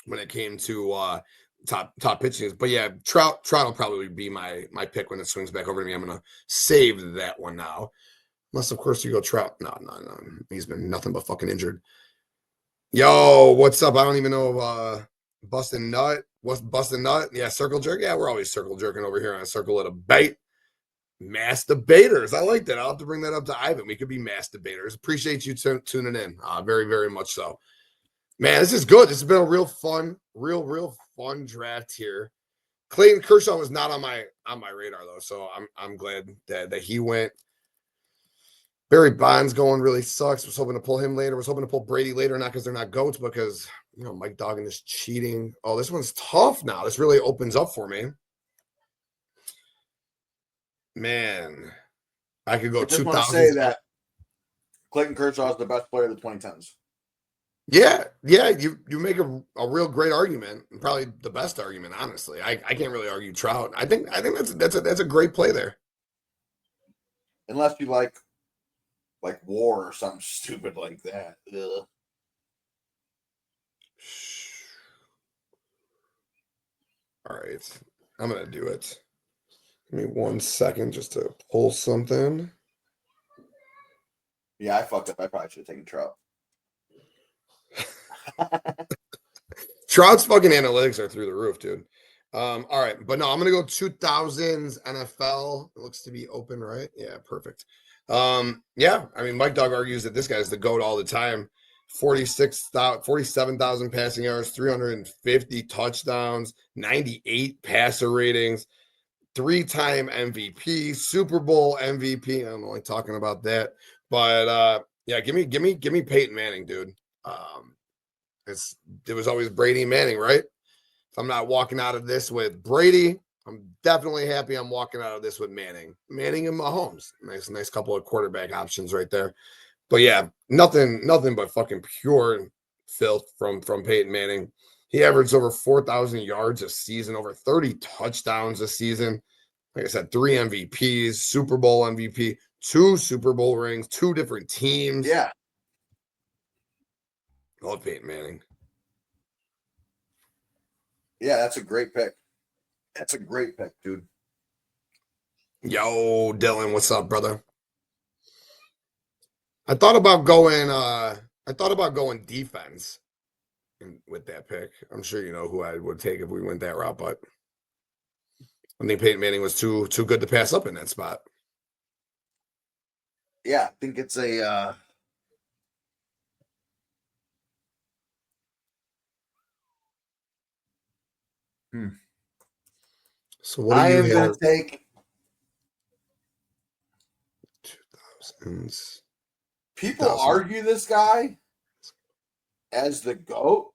when it came to top pitching. But yeah, Trout will probably be my pick when it swings back over to me. I'm gonna save that one now. Unless, of course, you go Trout. No. He's been nothing but fucking injured. Yo, what's up? I don't even know Bustin' Nut. What's Bustin' Nut? Yeah, circle jerk. Yeah, we're always circle jerking over here on Circle of Debate. Mass debaters. I like that. I'll have to bring that up to Ivan. We could be mass debaters. Appreciate you tuning in. Very, very much so. Man, this is good. This has been a real fun draft here. Clayton Kershaw was not on my radar though, so I'm glad that he went. Barry Bonds going really sucks. Was hoping to pull him later. Was hoping to pull Brady later, not because they're not goats, but because Mike Dogg is cheating. Oh, this one's tough now. This really opens up for me. Man, I could go 2000s. I just want to say that Clayton Kershaw is the best player of the 2010s. Yeah, you make a real great argument, and probably the best argument, honestly. I can't really argue Trout. I think that's a great play there. Unless you like war or something stupid like that. Ugh. All right, I'm gonna do it. Give me 1 second just to pull something. Yeah, I fucked up. I probably should have taken Trout. Trout's fucking analytics are through the roof, dude. All right, but no, I'm gonna go 2000s NFL. It looks to be open, right? Yeah, perfect. Yeah, I mean, Mike Dogg argues that this guy's the GOAT all the time. 47,000 passing yards, 350 touchdowns, 98 passer ratings, 3-time MVP, Super Bowl MVP. I'm only talking about that, but yeah, give me Peyton Manning, dude. It was always Brady and Manning, right? If I'm not walking out of this with Brady, I'm definitely happy I'm walking out of this with Manning and Mahomes. Nice couple of quarterback options right there. But yeah, nothing but fucking pure filth from Peyton Manning. He averaged over 4,000 yards a season, over 30 touchdowns a season. Like I said, 3 MVPs, Super Bowl MVP, 2 Super Bowl rings, 2 different teams. Yeah. Love Peyton Manning. Yeah, that's a great pick. That's a great pick, dude. Yo, Dylan, what's up, brother? I thought about going defense with that pick. I'm sure you know who I would take if we went that route, but I think Peyton Manning was too good to pass up in that spot. Yeah, I think it's a So what do I you am going have? to take 2000s. People argue this guy as the GOAT.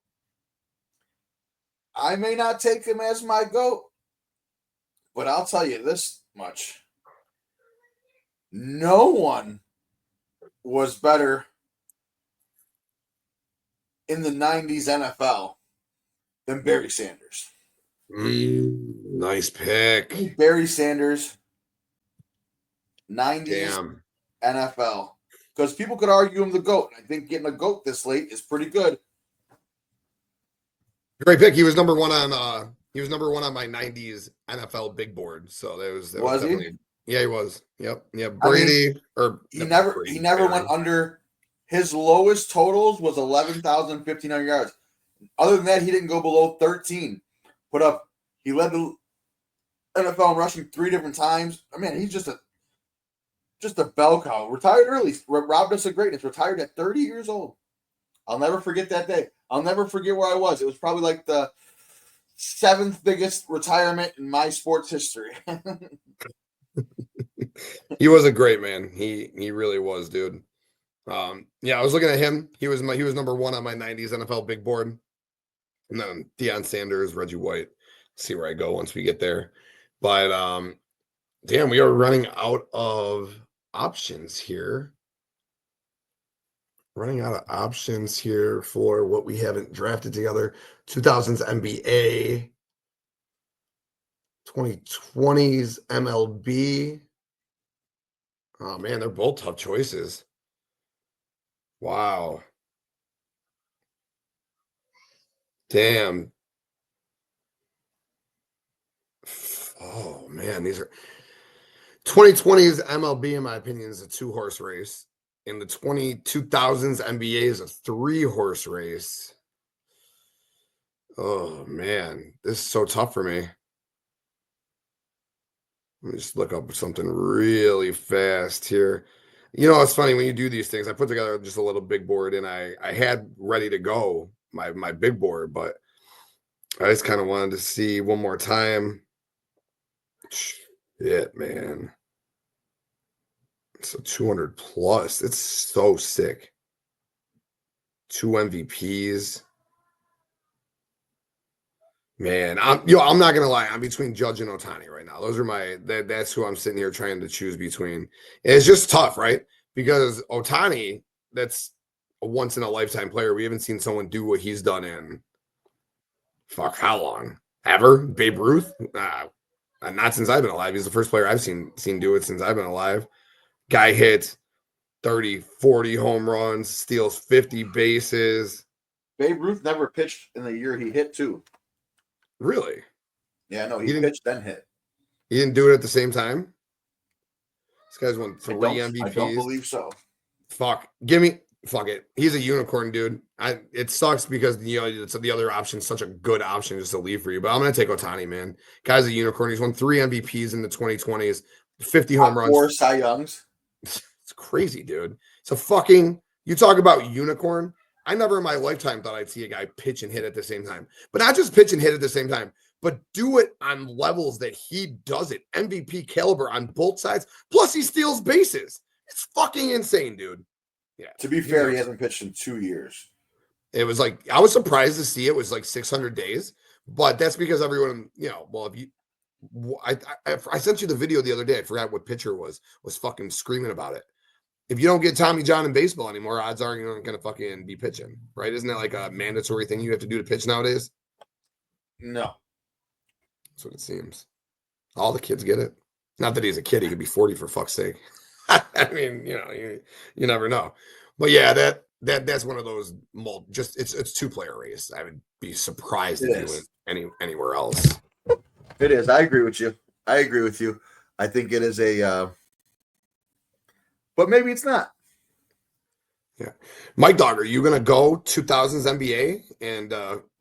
I may not take him as my GOAT, but I'll tell you this much. No one was better in the 90s NFL than Barry Sanders. Nice pick. Barry Sanders, 90s Damn. NFL. Because people could argue him the GOAT. I think getting a GOAT this late is pretty good. Great pick. He was number one on my 90s NFL big board. So that was definitely he? Yeah, he was. Yep. Brady he never went under. His lowest totals was 11,059 yards. Other than that, he didn't go below 13. He led the NFL in rushing 3 different times. I mean, he's just a bell cow. Retired early, robbed us of greatness. Retired at 30 years old. I'll never forget that day. I'll never forget where I was. It was probably like the 7th biggest retirement in my sports history. He was a great man. He really was, dude. Yeah, I was looking at him. He was number 1 on my 90s NFL big board. And then Deion Sanders, Reggie White. See where I go once we get there. But damn, we are running out of options here. Running out of options here for what we haven't drafted together. 2000s NBA, 2020s MLB. Oh man, they're both tough choices. Wow. Damn. Oh man, these are 2020s MLB, in my opinion, is a 2-horse race. In the 2000s NBA is a 3-horse race. Oh man, this is so tough for me. Let me just look up something really fast here. You know, it's funny when you do these things. I put together just a little big board, and I had ready to go my big board, but I just kind of wanted to see one more time. Shit, man. So 200 plus. It's so sick. 2 MVPs. Man, I'm not gonna lie. I'm between Judge and Ohtani right now. Those are that's who I'm sitting here trying to choose between. And it's just tough, right? Because Ohtani, that's a once in a lifetime player. We haven't seen someone do what he's done in fuck how long? Ever? Babe Ruth? Not since I've been alive. He's the first player I've seen do it since I've been alive. Guy hits 30, 40 home runs, steals 50 bases. Babe Ruth never pitched in the year he hit too. Really? Yeah, no, he pitched then hit. He didn't do it at the same time? This guy's won 3 MVPs. I don't believe so. Fuck it. He's a unicorn, dude. It sucks because it's the other option, such a good option just to leave for you. But I'm gonna take Ohtani, man. Guy's a unicorn. He's won 3 MVPs in the 2020s, 50 home runs, 4 Cy Youngs. It's crazy, dude. So fucking you talk about unicorn. I never in my lifetime thought I'd see a guy pitch and hit at the same time. But not just pitch and hit at the same time, but do it on levels that he does it. MVP caliber on both sides. Plus he steals bases. It's fucking insane, dude. Yeah. To be fair, he hasn't pitched in 2 years. It was like I was surprised to see it was like 600 days, but that's because everyone, well, if you I sent you the video the other day. I forgot what pitcher was fucking screaming about it. If you don't get Tommy John in baseball anymore, odds are you're not going to fucking be pitching, right? Isn't that like a mandatory thing you have to do to pitch nowadays? No. That's what it seems. All the kids get it. Not that he's a kid. He could be 40 for fuck's sake. I mean, you never know. But yeah, that's one of those it's 2-player race. I would be surprised if it went anywhere else. It is. I agree with you. I think it is but maybe it's not. Yeah. Mike Dogg, are you going to go 2000s NBA and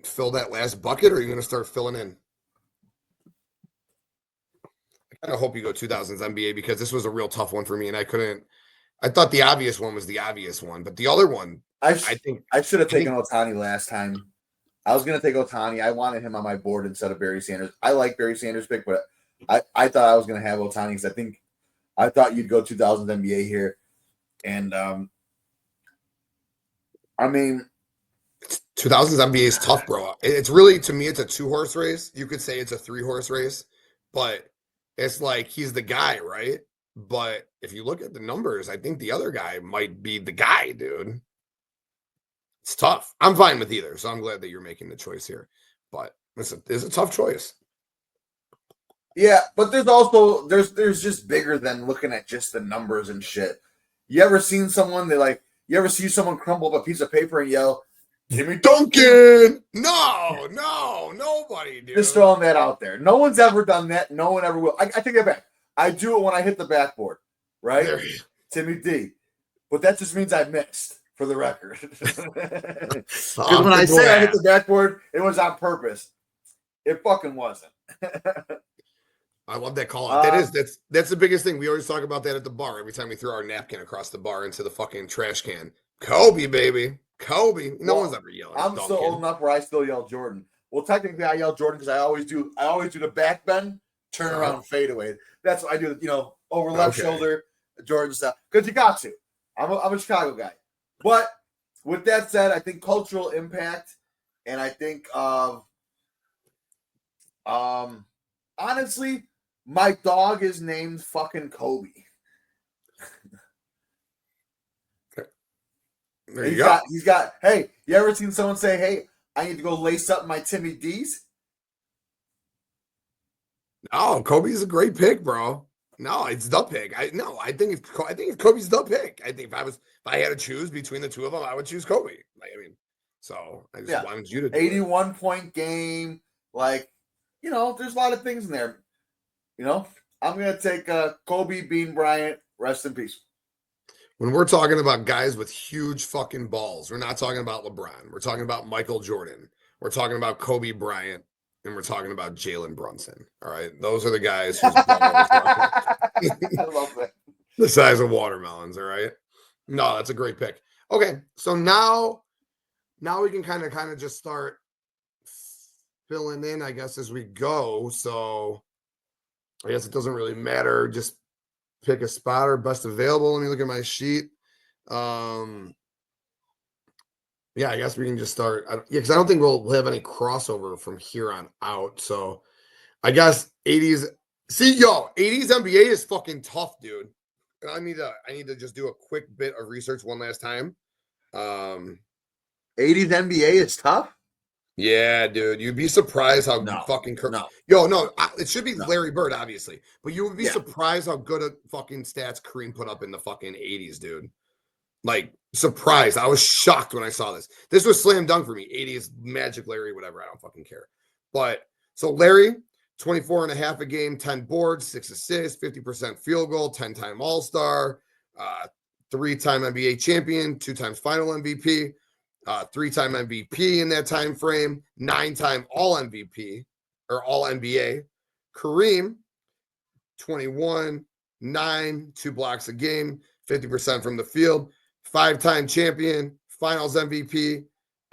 fill that last bucket, or are you going to start filling in? I kind of hope you go 2000s NBA because this was a real tough one for me, and I thought the obvious one was the obvious one, but the other one, I think I should have taken Ohtani last time. I was going to take Ohtani. I wanted him on my board instead of Barry Sanders. I like Barry Sanders' pick, but I thought I was going to have Ohtani because I thought you'd go 2000s NBA here. And, I mean, 2000s NBA is tough, bro. It's really, to me, it's a 2-horse race. You could say it's a 3-horse race, but it's like he's the guy, right? But if you look at the numbers, I think the other guy might be the guy, dude. It's tough. I'm fine with either, so I'm glad that you're making the choice here. But it's a tough choice. Yeah, but there's also there's just bigger than looking at just the numbers and shit. You ever seen someone you ever see someone crumble up a piece of paper and yell, "Timmy Duncan"? No, nobody, dude. Just throwing that out there. No one's ever done that. No one ever will. I take it back. I do it when I hit the backboard, right? Timmy D. But that just means I missed, for the record. Because when I say I hit the backboard, it was on purpose. It fucking wasn't. I love that call out. That's the biggest thing. We always talk about that at the bar. Every time we throw our napkin across the bar into the fucking trash can. Kobe, baby. Kobe. No one's ever yelling. I'm still old enough where I still yell Jordan. Well, technically I yell Jordan because I always do the back bend, turn around, fade away. That's what I do, over left shoulder, Jordan stuff. Because you got to. I'm a Chicago guy. But with that said, I think cultural impact, and I think honestly, my dog is named fucking Kobe. There you go. He's got, hey, you ever seen someone say, "Hey, I need to go lace up my Timmy D's"? No, Kobe's a great pick, bro. No, it's the pick. I think if Kobe's the pick. I think if I had to choose between the two of them, I would choose Kobe. So I just wanted you to 81-point game. There's a lot of things in there. I'm gonna take Kobe Bean Bryant. Rest in peace. When we're talking about guys with huge fucking balls, we're not talking about LeBron. We're talking about Michael Jordan. we're talking about Kobe Bryant, and we're talking about Jalen Brunson. All right. Those are the guys whose balls are I love that. the size of watermelons. All right. No, that's a great pick. Okay. So now we can kind of just start filling in, I guess, as we go. So I guess it doesn't really matter. Just pick a spot or best available. Let me look at my sheet. Yeah, I guess we can just start. Because I don't think we'll have any crossover from here on out. So I guess 80s. See, 80s NBA is fucking tough, dude. And I need to just do a quick bit of research one last time. 80s NBA is tough. Yeah, dude, you'd be surprised how fucking no. It should be Larry Bird, obviously, but you would be surprised how good a fucking stats Kareem put up in the fucking 80s, dude. Like, surprised. I was shocked when I saw this. This was slam dunk for me. 80s Magic Larry, whatever. I don't fucking care. But so Larry, 24 and a half a game, 10 boards, 6 assists, 50% field goal, 10-time All-Star, 3-time NBA champion, 2 times final MVP. 3-time MVP in that time frame, 9-time All MVP or All NBA. Kareem, 21, 9, 2 blocks a game, 50% from the field, 5-time champion, Finals MVP,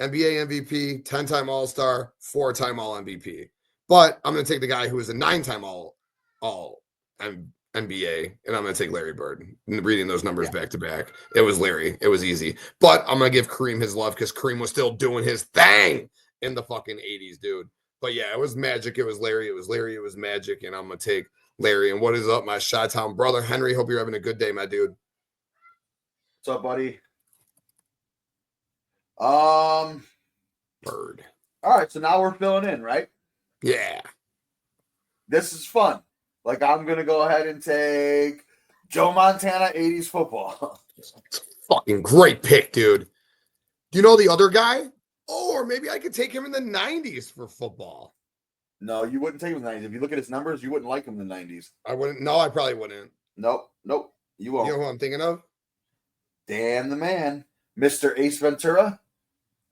NBA MVP, 10-time All-Star, 4-time All MVP. But I'm going to take the guy who is a 9-time All NBA, and I'm going to take Larry Bird. Reading those numbers back to back, it was Larry. It was easy. But I'm going to give Kareem his love because Kareem was still doing his thing in the fucking 80s, dude. But yeah, it was magic. It was Larry. It was Larry. It was magic. And I'm going to take Larry. And what is up, my Chi-Town brother? Henry, hope you're having a good day, my dude. What's up, buddy? Bird. All right, so now we're filling in, right? Yeah. This is fun. Like, I'm going to go ahead and take Joe Montana 80s football. Fucking great pick, dude. Do you know the other guy? Oh, or maybe I could take him in the 90s for football. No, you wouldn't take him in the 90s. If you look at his numbers, you wouldn't like him in the 90s. I wouldn't. No, I probably wouldn't. Nope. You won't. You know who I'm thinking of? Dan the man. Mr. Ace Ventura?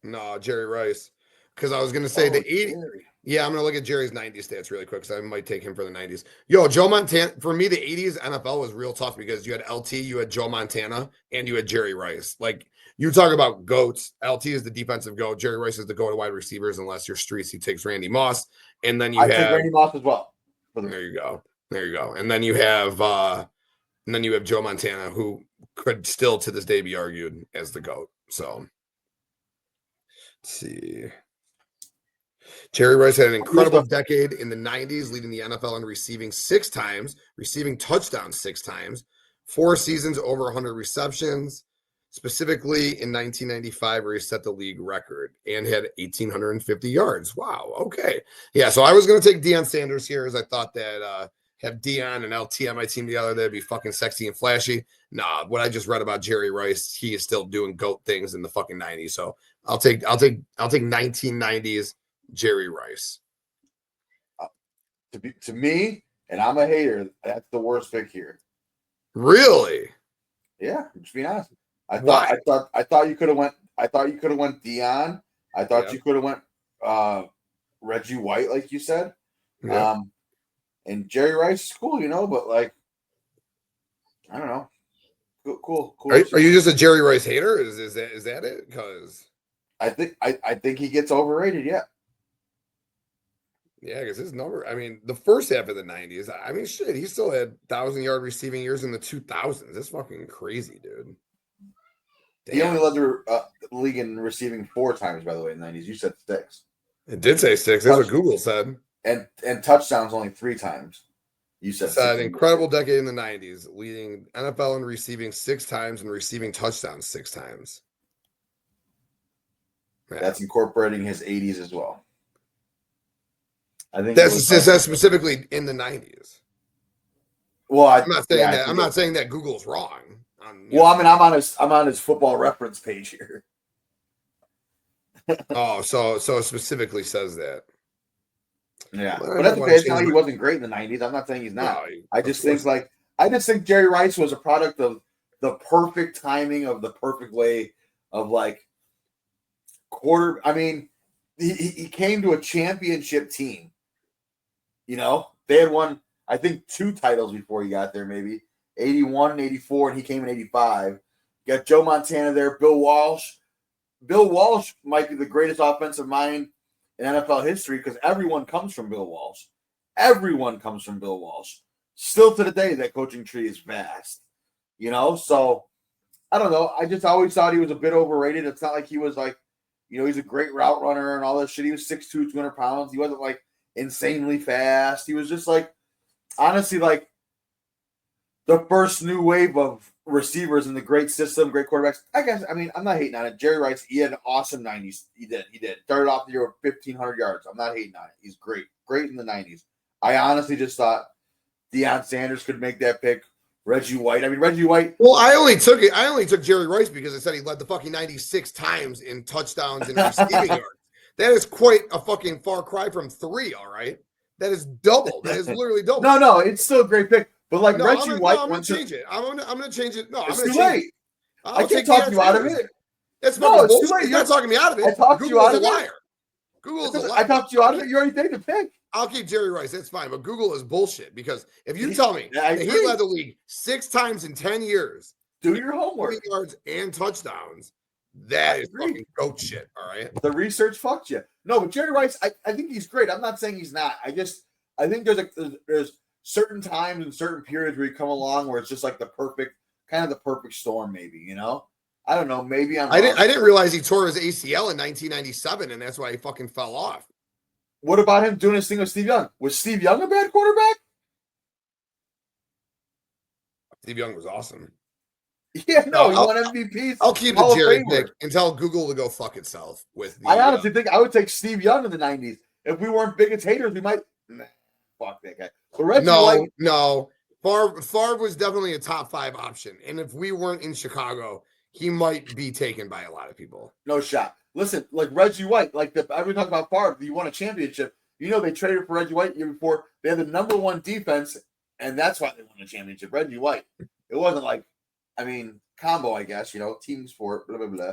No, Jerry Rice. Because I was going to say the 80. Jerry. Yeah, I'm going to look at Jerry's 90 stats really quick because I might take him for the 90s. Yo, Joe Montana, for me, the 80s NFL was real tough because you had LT, you had Joe Montana, and you had Jerry Rice. Like, you talk about GOATs. LT is the defensive GOAT. Jerry Rice is the GOAT of wide receivers unless you're streets. He takes Randy Moss. And then I take Randy Moss as well. There you go. And then you have Joe Montana, who could still to this day be argued as the GOAT. So let's see. Jerry Rice had an incredible decade in the 90s, leading the NFL in receiving 6 times, receiving touchdowns 6 times, 4 seasons over 100 receptions, specifically in 1995 where he set the league record and had 1,850 yards. Wow, okay. Yeah, so I was going to take Deion Sanders here as I thought that have Deion and LT on my team together, that'd be fucking sexy and flashy. Nah, what I just read about Jerry Rice, he is still doing GOAT things in the fucking 90s. So I'll take 1990s Jerry Rice. To me, and I'm a hater, that's the worst pick here. Really? Yeah, just being honest. I thought you could have went Deion. I thought you could have went Reggie White, like you said. Yeah. And Jerry Rice is cool, but like, I don't know. Cool. Are you just a Jerry Rice hater? Is that it? Because I think he gets overrated. Yeah. Yeah, because his number, I mean, the first half of the 90s, I mean, shit, he still had 1,000-yard receiving years in the 2000s. That's fucking crazy, dude. Damn. He only led the league in receiving 4 times, by the way, in the 90s. You said 6. It did say 6. That's what Google said. And touchdowns only 3 times. You said it's an incredible decade in the 90s, leading NFL in receiving 6 times and receiving touchdowns 6 times. Man. That's incorporating his 80s as well. I think that's specifically in the 90s. Well, I'm not saying that. I'm not saying that Google's wrong. I'm on his football reference page here. Oh, so it specifically says that. Yeah, but that's okay. It's not like he wasn't great in the 90s. I'm not saying he's not. No, I just think Jerry Rice was a product of the perfect timing of the perfect way of like quarter. I mean, he came to a championship team. You know, they had won, I think, 2 titles before he got there, maybe 81 and 84, and he came in 85. Got Joe Montana there, Bill Walsh. Bill Walsh might be the greatest offensive mind in NFL history because everyone comes from Bill Walsh. Everyone comes from Bill Walsh. Still to the day, that coaching tree is vast. You know, so I don't know. I just always thought he was a bit overrated. It's not like he was like, you know, he's a great route runner and all that shit. He was 6'2", 200 pounds. He wasn't like insanely fast. He was just like, honestly, like the first new wave of receivers in the great system, great quarterbacks. I guess, I mean, I'm not hating on it. Jerry Rice, he had an awesome 90s. He did. Started off the year with 1,500 yards. I'm not hating on it. He's great. Great in the 90s. I honestly just thought Deion Sanders could make that pick. Reggie White. I mean, Reggie White. Well, I only took Jerry Rice because I said he led the fucking 96 times in touchdowns and receiving yards. That is quite a fucking far cry from 3, all right? That is double. That is literally double. No, it's still a great pick. But like Reggie White, I'm gonna change it. I'm gonna change it. No, I'm it's gonna too change late. it. I can't talk you out of it. That's no, it's bullshit. too late. You're not talking me out of it. I talked you out of Google's a it. liar. Google's a liar. I talked you out of it. You already made the pick. I'll keep Jerry Rice. That's fine. But Google is bullshit because if you tell me that he led the league 6 times in 10 years, do your homework. Yards and touchdowns. That is fucking goat shit. All right. The research fucked you. No, but Jerry Rice, I think he's great. I'm not saying he's not. I think there's certain times and certain periods where you come along where it's just like the perfect storm, maybe, you know? I don't know. Maybe I didn't realize he tore his ACL in 1997, and that's why he fucking fell off. What about him doing his thing with Steve Young? Was Steve Young a bad quarterback? Steve Young was awesome. Yeah, no, he won MVPs. I'll keep the Jerry pick and tell Google to go fuck itself. I honestly think I would take Steve Young in the 90s. If we weren't biggest haters, we might fuck that guy. No. Favre was definitely a top 5 option. And if we weren't in Chicago, he might be taken by a lot of people. No shot. Listen, like Reggie White, everyone talks about Favre, he won a championship. You know, they traded for Reggie White the year before. They had the number 1 defense, and that's why they won a championship. Reggie White. It wasn't like, I mean, combo, I guess, you know, team sport, blah, blah, blah.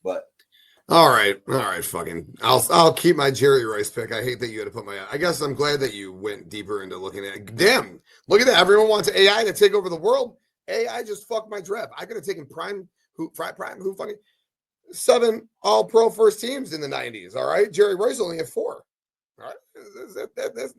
But all right, fucking. I'll keep my Jerry Rice pick. I hate that you had to put I guess I'm glad that you went deeper into looking at it. Damn, look at that. Everyone wants AI to take over the world. AI just fucked my draft. I could have taken who fucking 7 all-pro first teams in the 90s. All right, Jerry Rice only had 4. All right,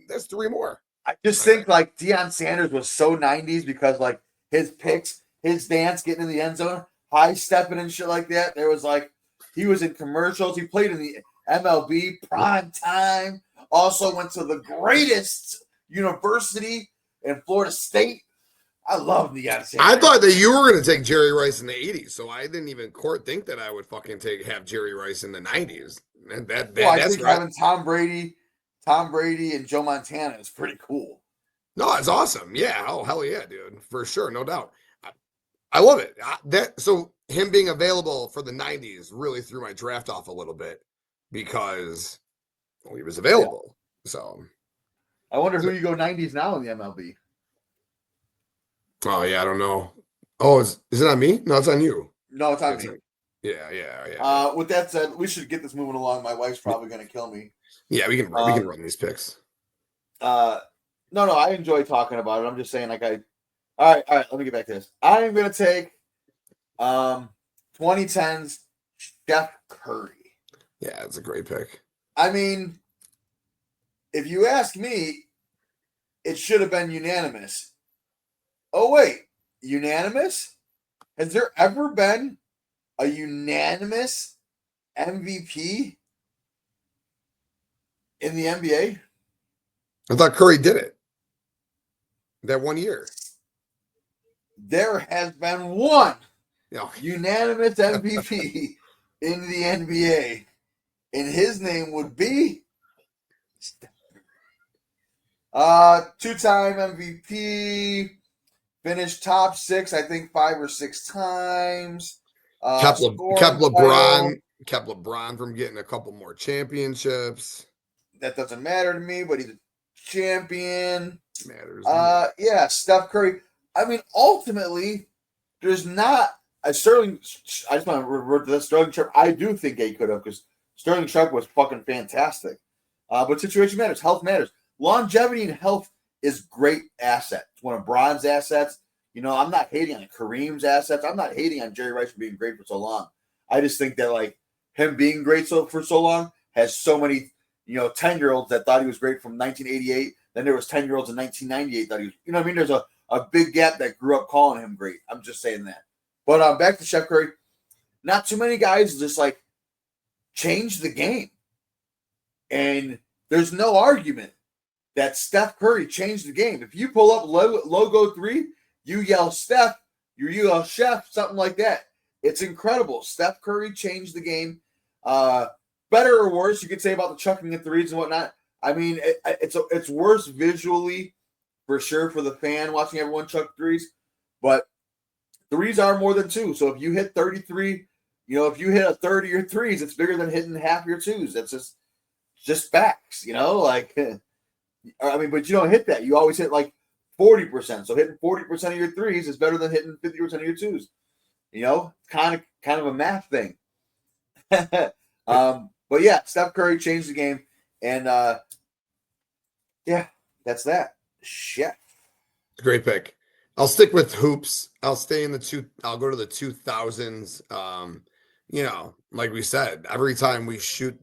that's 3 more. I just think like Deion Sanders was so 90s because like his picks, his dance, getting in the end zone, high stepping and shit like that. There was like he was in commercials. He played in the MLB prime time. Also went to the greatest university in Florida State. I love Deion Sanders. I thought that you were going to take Jerry Rice in the 80s, so I didn't even think that I would fucking have Jerry Rice in the 90s. I think having Tom Brady, and Joe Montana is pretty cool. No, it's awesome. Yeah. Oh, hell yeah, dude. For sure. No doubt. I love it. So him being available for the 90s really threw my draft off a little bit because he was available. Yeah. So I wonder who you go 90s now in the MLB. Oh, yeah. I don't know. Oh, is it on me? No, it's on you. No, it's on me. Yeah. With that said, we should get this moving along. My wife's probably going to kill me. Yeah, we can run these picks. No, I enjoy talking about it. I'm just saying, all right, let me get back to this. I am going to take 2010's Steph Curry. Yeah, it's a great pick. I mean, if you ask me, it should have been unanimous. Oh, wait, unanimous? Has there ever been a unanimous MVP in the NBA? I thought Curry did it that 1 year. There has been one unanimous MVP in the NBA, and his name would be two-time MVP, finished top 6, I think 5 or 6 times. Kept LeBron from getting a couple more championships. That doesn't matter to me, but he's a champion. Matters. Yeah, Steph Curry. I mean, ultimately, there's not. I just want to revert to this Sterling term. I do think he could have because Sterling Sharp was fucking fantastic. But situation matters. Health matters. Longevity and health is great asset. It's one of Bron's assets. I'm not hating on Kareem's assets. I'm not hating on Jerry Rice for being great for so long. I just think that like him being great for so long has so many 10-year-olds that thought he was great from 1988. Then there was 10-year-olds in 1998 that he was. You know what I mean? There's a big gap that grew up calling him great. I'm just saying that. But back to Chef Curry. Not too many guys just like change the game. And there's no argument that Steph Curry changed the game. If you pull up logo 3, you yell Steph, you yell Chef, something like that. It's incredible. Steph Curry changed the game. Better or worse, you could say about the chucking of threes and whatnot. I mean, it's worse visually for sure for the fan watching everyone chuck threes, but threes are more than 2. So if you hit 33, if you hit a third of your threes, it's bigger than hitting half your 2s. That's just facts, like, I mean, but you don't hit that. You always hit like 40%. So hitting 40% of your threes is better than hitting 50% of your 2s. Kind of a math thing. But yeah, Steph Curry changed the game, and yeah, that's that. Shit. Great pick. I'll stick with hoops. I'll stay in I'll go to the 2000s. Like we said, every time we shoot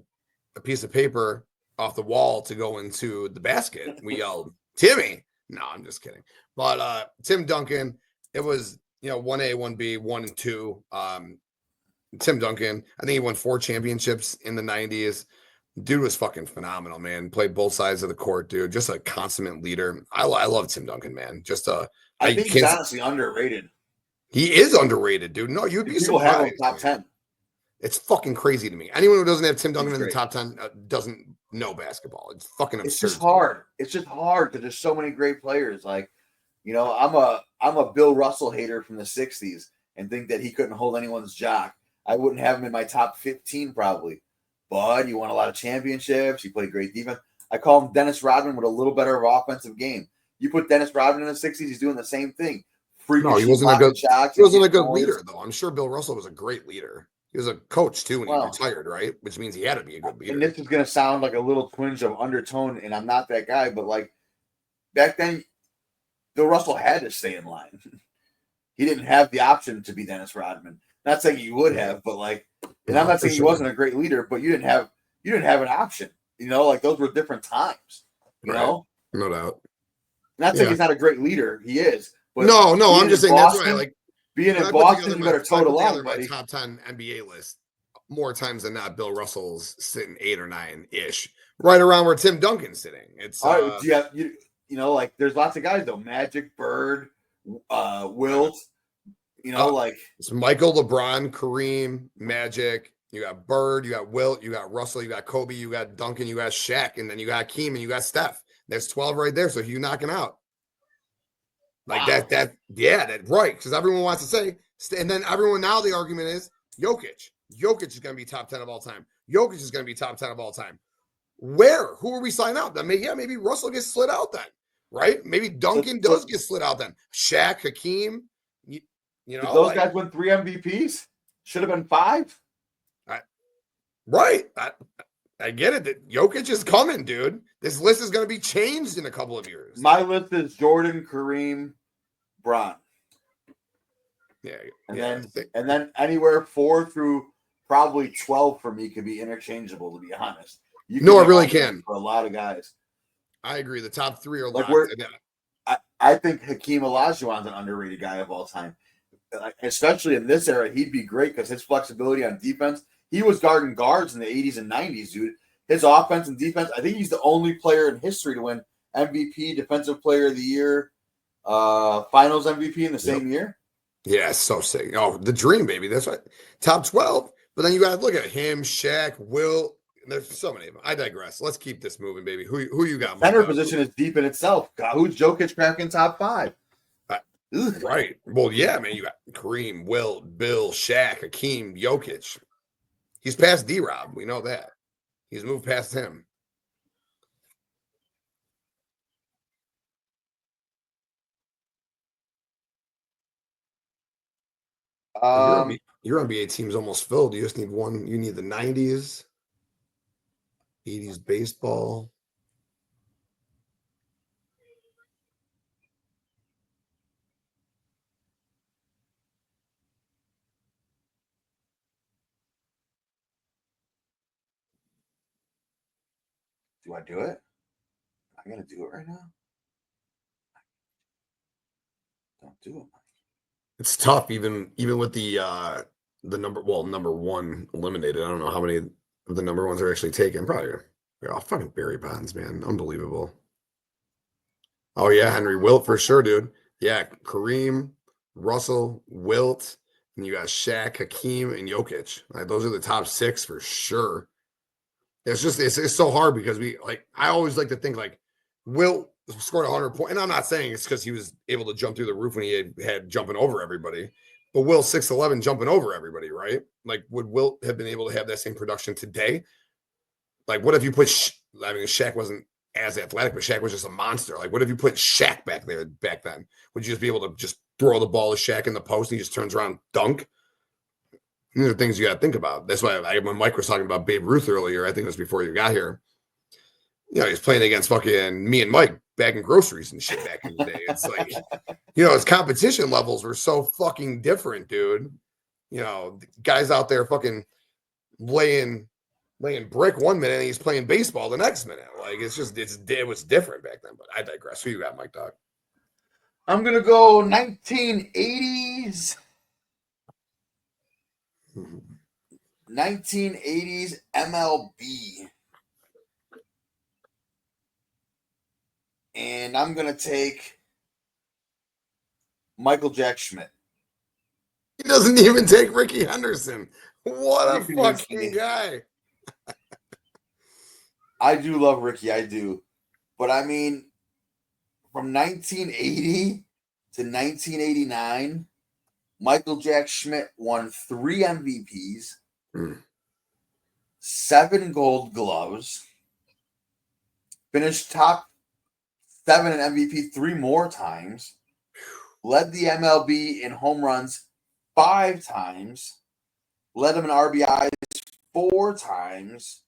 a piece of paper off the wall to go into the basket, we yelled, Timmy. No, I'm just kidding. But Tim Duncan, it was, 1A, 1B, 1 and 2. Tim Duncan, I think he won 4 championships in the 90s. Dude was fucking phenomenal, man. Played both sides of the court, dude. Just a consummate leader. I love Tim Duncan, man. I think he's honestly underrated. He is underrated, dude. No, you'd be people surprised. Have him top 10. It's fucking crazy to me. Anyone who doesn't have Tim Duncan in the top 10 doesn't know basketball. It's fucking absurd. It's just hard. It's just hard because there's so many great players. Like, I'm a Bill Russell hater from the 60s and think that he couldn't hold anyone's jock. I wouldn't have him in my top 15 probably. But he won a lot of championships. He played great defense. I call him Dennis Rodman with a little better of an offensive game. You put Dennis Rodman in the 60s, he's doing the same thing. No, he wasn't a good leader, though. I'm sure Bill Russell was a great leader. He was a coach, too, when he retired, right? Which means he had to be a good leader. And this is going to sound like a little twinge of undertone, and I'm not that guy, but, like, back then, Bill Russell had to stay in line. He didn't have the option to be Dennis Rodman. Not saying he would have, but, like, and I'm not saying he wasn't a great leader, but you didn't have an option. Like, those were different times, you know? No doubt. Not saying he's not a great leader. He is. But no, I'm just saying Boston, that's why. Like being in Boston, you better toe the line, buddy. My top 10 NBA list more times than not. Bill Russell's sitting 8 or 9 ish, right around where Tim Duncan's sitting. It's like there's lots of guys though. Magic, Bird, Wilt. Like it's Michael, LeBron, Kareem, Magic. You got Bird, you got Wilt, you got Russell, you got Kobe, you got Duncan, you got Shaq, and then you got Keem and you got Steph. There's 12 right there. So who you knocking out? Like that, right. Because everyone wants to say, and then everyone now the argument is Jokic. Jokic is going to be top 10 of all time. Jokic is going to be top 10 of all time. Where? Who are we signing out? Then maybe Russell gets slid out then, right? Maybe Duncan does get slid out then. Shaq, Hakeem, those guys win 3 MVPs. Should have been 5. Right. I get it. That Jokic is coming, dude. This list is going to be changed in a couple of years. My list is Jordan, Kareem, Bron. Yeah. And then anywhere 4 through probably 12 for me could be interchangeable, to be honest. It really can. For a lot of guys. I agree. The top 3 are like locked. I think Hakeem Olajuwon's an underrated guy of all time. Especially in this era, he'd be great because his flexibility on defense. He was guarding guards in the 80s and 90s, dude. His offense and defense, I think he's the only player in history to win MVP, Defensive Player of the Year, Finals MVP in the same year. Yeah, so sick. Oh, the dream, baby. That's right. Top 12. But then you got to look at him, Shaq, Will. There's so many of them. I digress. Let's keep this moving, baby. Who you got? Center position is deep in itself. God, who's Jokic cracking top 5? Right. Well, yeah, man. You got Kareem, Wilt, Bill, Shaq, Hakeem, Jokic. He's past D-Rob. We know that. He's moved past him. Your NBA team's almost filled. You just need one. You need the 90s. 80s baseball. Do I do it? I gotta do it right now. Don't do it. It's tough, even with the number one eliminated. I don't know how many of the number ones are actually taken. Probably they're all fucking Barry Bonds, man. Unbelievable. Oh yeah, Henry Wilt for sure, dude. Yeah, Kareem, Russell, Wilt, and you got Shaq, Hakeem, and Jokic. Like those are the top 6 for sure. It's just it's so hard because I always like to think like Wilt scored 100 points, and I'm not saying it's because he was able to jump through the roof when he had jumping over everybody, but Wilt 6'11" jumping over everybody, right? Like would Wilt have been able to have that same production today? Like what if you put? I mean, Shaq wasn't as athletic, but Shaq was just a monster. Like what if you put Shaq back then? Would you just be able to just throw the ball to Shaq in the post and he just turns around dunk? These are things you got to think about. That's why when Mike was talking about Babe Ruth earlier, I think it was before you got here. You know, he's playing against fucking me and Mike bagging groceries and shit back in the day. It's like, his competition levels were so fucking different, dude. Guys out there fucking laying brick one minute and he's playing baseball the next minute. Like it was different back then. But I digress. Who you got, Mike Dogg? I'm gonna go 1980s. 1980s MLB. And I'm going to take Michael Jack Schmidt. He doesn't even take Ricky Henderson. What a fucking guy. I do love Ricky. I do. But I mean, from 1980 to 1989, Michael Jack Schmidt won 3 MVPs, 7 Gold Gloves, finished top 7 in MVP 3 more times, led the MLB in home runs 5 times, led him in RBIs 4 times,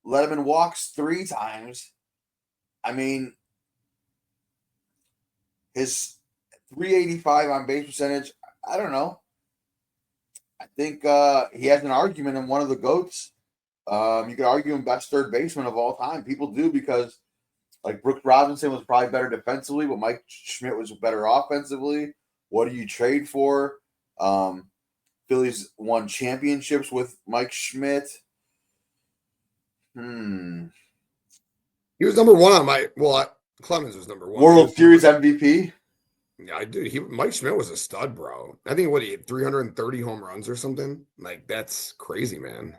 led him in walks 3 times. I mean, his 385 on base percentage, I don't know. I think he has an argument in one of the GOATs. You could argue him best third baseman of all time. People do because, like, Brooks Robinson was probably better defensively, but Mike Schmidt was better offensively. What do you trade for? Phillies won championships with Mike Schmidt. He was number 1 on Clemens was number 1. World Series MVP. Yeah, dude. Mike Schmidt was a stud, bro. I think he had 330 home runs or something. Like that's crazy, man.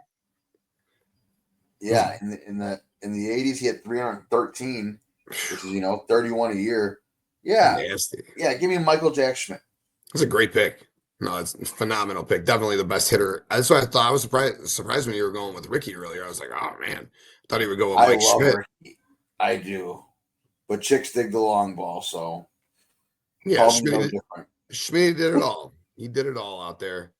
Yeah, in the 80s, he had 313, which is 31 a year. Yeah, nasty. Yeah, give me Michael Jack Schmidt. That's a great pick. No, it's a phenomenal pick. Definitely the best hitter. That's what I thought. I was surprised when you were going with Ricky earlier. I was like, oh man, I thought he would go with Mike Schmidt. Ricky. I do, but chicks dig the long ball, so yeah, Schmidt did it all. He did it all out there.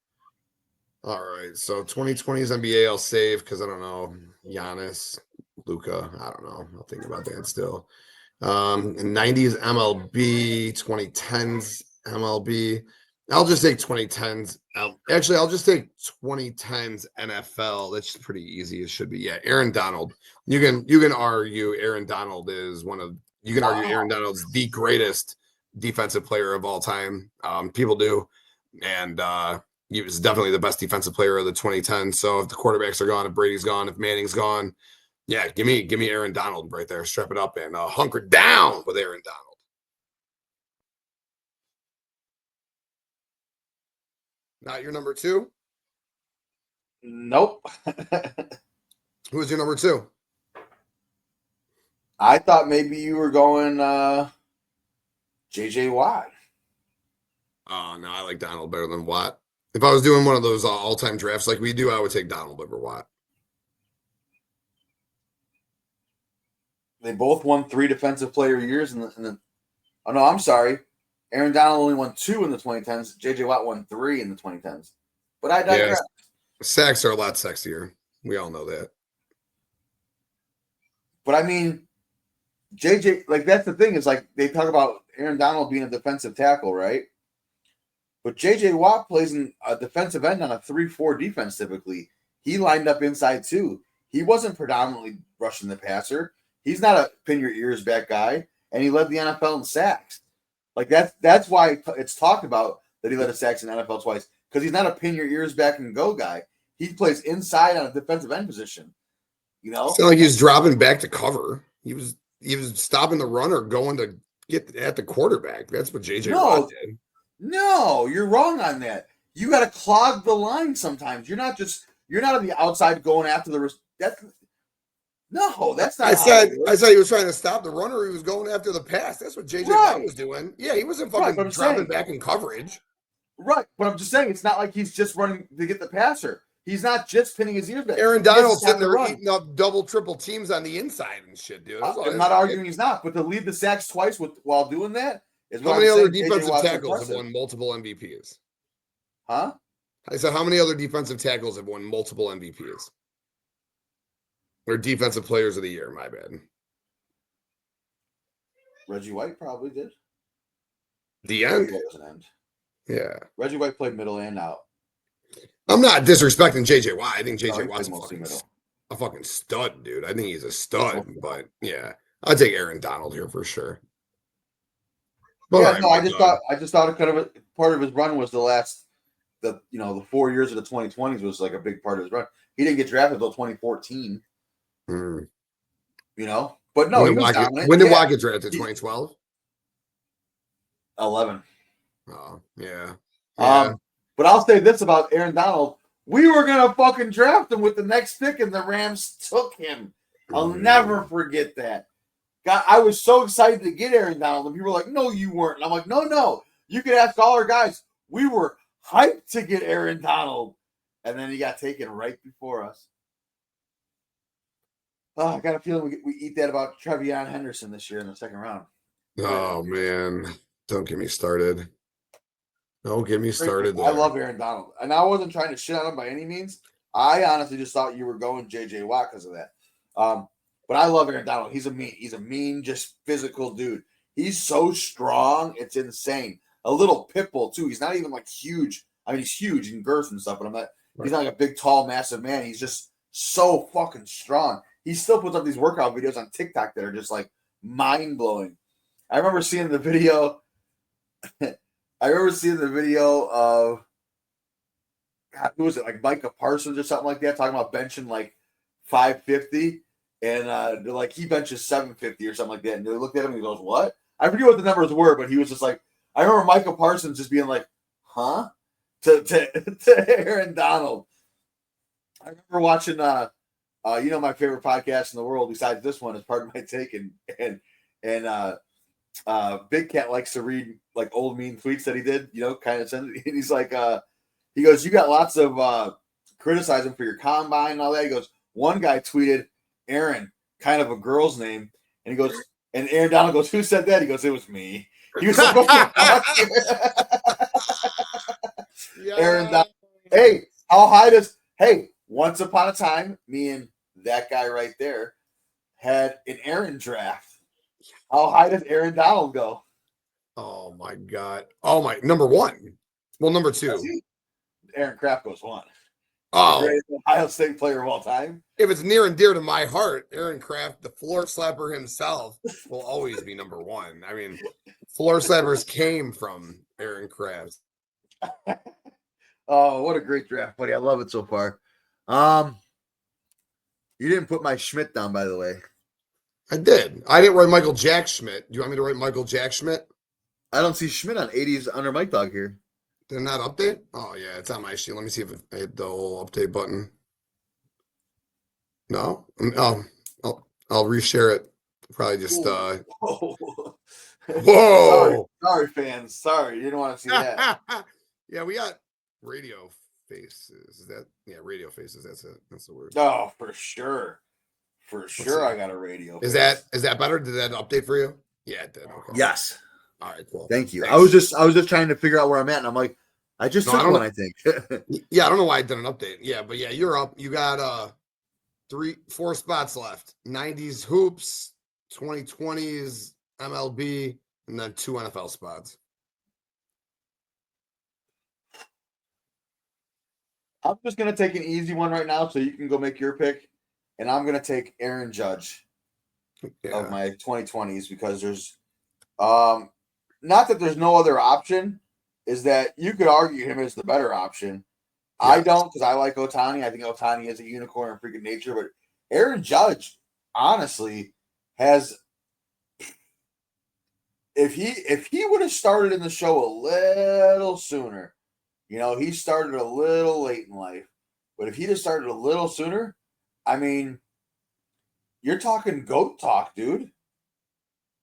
All right, so 2020's NBA I'll save because I don't know Giannis, Luka. I don't know. I'll think about that still. 90s MLB, 2010s MLB. I'll just take 2010s. Actually, I'll just take 2010s NFL. That's pretty easy. It should be. Yeah, Aaron Donald. You can argue Aaron Donald is Aaron Donald's the greatest defensive player of all time. People do, and he was definitely the best defensive player of the 2010s. So if the quarterbacks are gone, if Brady's gone, if Manning's gone, yeah, give me Aaron Donald right there. Strap it up and hunker down with Aaron Donald. Not your number 2? Nope. Who was your number 2? I thought maybe you were going J.J. Watt. Oh, no, I like Donald better than Watt. If I was doing one of those all-time drafts like we do, I would take Donald over Watt. They both won 3 defensive player years in the oh no, I'm sorry. Aaron Donald only won 2 in the 2010s. J.J. Watt won 3 in the 2010s. But I digress. Yeah, sacks are a lot sexier. We all know that. But I mean, JJ, like that's the thing is like they talk about Aaron Donald being a defensive tackle, right? But JJ Watt plays in a defensive end on a 3-4 defense typically. He lined up inside too. He wasn't predominantly rushing the passer. He's not a pin your ears back guy, and he led the NFL in sacks. Like that's why it's talked about that he led a sacks in the NFL twice, because he's not a pin your ears back and go guy. He plays inside on a defensive end position. You know, It's not like he was dropping back to cover. He was stopping the run or going to get at the quarterback. That's what JJ Watt did. No, you're wrong on that. You got to clog the line sometimes. You're not on the outside going after the. That's not. I said he was trying to stop the runner. He was going after the pass. That's what JJ Watt was doing. Yeah, he wasn't fucking dropping back in coverage. Right, but I'm just saying it's not like he's just running to get the passer. He's not just pinning his ears back. Aaron Donald's sitting there eating up double, triple teams on the inside and shit, dude. I'm not arguing he's not, but to lead the sacks twice while doing that is what how many I'm other saying. defensive tackles have won multiple MVPs? Huh? I said, how many other defensive tackles have won multiple MVPs? Or defensive players of the year, my bad. Reggie White probably did. The end? Yeah. Reggie White played middle and out. I'm not disrespecting JJ Watt. I think JJ Watt's a fucking stud, dude. I think he's a stud, but yeah. I'll take Aaron Donald here for sure. But yeah, no, I just thought kind of part of his run was the 4 years of the 2020s was like a big part of his run. He didn't get drafted until 2014. You know, but no, he was dominant. When did Watt get drafted? 2012? 11. Oh, yeah. But I'll say this about Aaron Donald. We were going to fucking draft him with the next pick, and the Rams took him. I'll never forget that. God, I was so excited to get Aaron Donald, and people were like, no, you weren't. And I'm like, no. You could ask all our guys. We were hyped to get Aaron Donald. And then he got taken right before us. Oh, I got a feeling we eat that about Trevion Henderson this year in the second round. Oh, man. Don't get me started. Don't get me started there. I love Aaron Donald. And I wasn't trying to shit on him by any means. I honestly just thought you were going JJ Watt because of that. But I love Aaron Donald. He's a mean, just physical dude. He's so strong, it's insane. A little pit bull, too. He's not even like huge. I mean, he's huge in girth and stuff, but he's not like a big, tall, massive man. He's just so fucking strong. He still puts up these workout videos on TikTok that are just like mind-blowing. I remember seeing the video. Of God, who was it? Like Micah Parsons or something like that, talking about benching like 550, and they're like he benches 750 or something like that. And they looked at him and he goes, "What?" I forget what the numbers were, but he was just like, I remember Micah Parsons just being like, "Huh?" to Aaron Donald. I remember watching my favorite podcast in the world besides this one is Pardon My Take, and Big Cat likes to read like old mean tweets that he did, kind of send it. And he's like, he goes, "You got lots of criticizing for your combine and all that." He goes, one guy tweeted Aaron, kind of a girl's name, and he goes, and Aaron Donald goes, "Who said that?" He goes, "It was me." He was like, yeah. Aaron Donald. Hey, once upon a time, me and that guy right there had an Aaron draft. How high does Aaron Donald go? Oh my God. Oh my, number one. Well, number two. Aaron Kraft goes one. Oh, greatest Ohio State player of all time. If it's near and dear to my heart, Aaron Kraft, the floor slapper himself, will always be number one. I mean, floor slappers came from Aaron Kraft. Oh, what a great draft, buddy. I love it so far. You didn't put my Schmidt down, by the way. I did. I didn't write Michael Jack Schmidt. Do you want me to write Michael Jack Schmidt? I don't see Schmidt on 80s under Mike Dogg here. Did it not update? Oh, yeah, it's on my sheet. Let me see if I hit the whole update button. No? I'll reshare it. Probably just... Whoa! Sorry, fans. Sorry, you didn't want to see that. Yeah, we got radio faces. Radio faces. That's it. That's the word. Oh, for sure. For sure, I got a radio. Is that better? Did that update for you? Yeah, it did. Okay. Yes. All right, cool. Thank you. Thanks. I was just trying to figure out where I'm at, and I'm like, I just took one, I think. Yeah, I don't know why I did an update. Yeah, but yeah, you're up. You got 4 spots left. 90s hoops, 2020s MLB, and then 2 NFL spots. I'm just going to take an easy one right now so you can go make your pick. And I'm going to take Aaron Judge of my 2020s because there's not that there's no other option, is that you could argue him as the better option. Yeah. I don't, because I like Ohtani. I think Ohtani is a unicorn of freaking nature, but Aaron Judge honestly has, if he would have started in the show a little sooner, he started a little late in life, but if he'd have started a little sooner, I mean, you're talking GOAT talk, dude.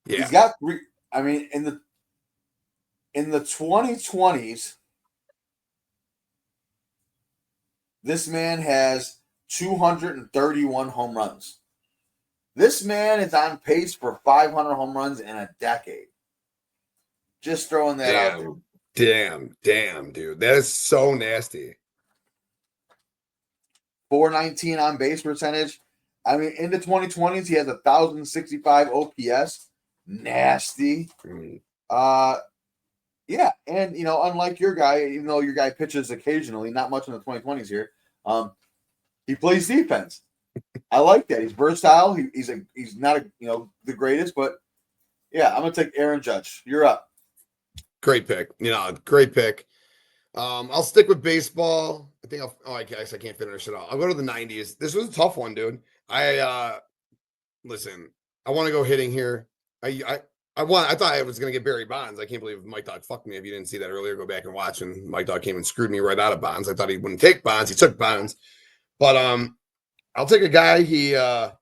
Yeah. He's got three. I mean, in the 2020s, this man has 231 home runs. This man is on pace for 500 home runs in a decade. Just throwing that out there. Damn, dude. That is so nasty. 419 on base percentage. I mean, in the 2020s, he has 1,065 OPS. Nasty. Yeah, and unlike your guy, even though your guy pitches occasionally, not much in the 2020s here, he plays defense. I like that. He's versatile. He's not the greatest, but yeah, I'm gonna take Aaron Judge. You're up. Great pick. Great pick. I'll stick with baseball. I think I guess I can't finish it all. I'll go to the 90s. This was a tough one, dude. Listen, I want to go hitting here. I thought I was going to get Barry Bonds. I can't believe Mike Dogg fucked me. If you didn't see that earlier, go back and watch. And Mike Dogg came and screwed me right out of Bonds. I thought he wouldn't take Bonds. He took Bonds. But I'll take a guy. He had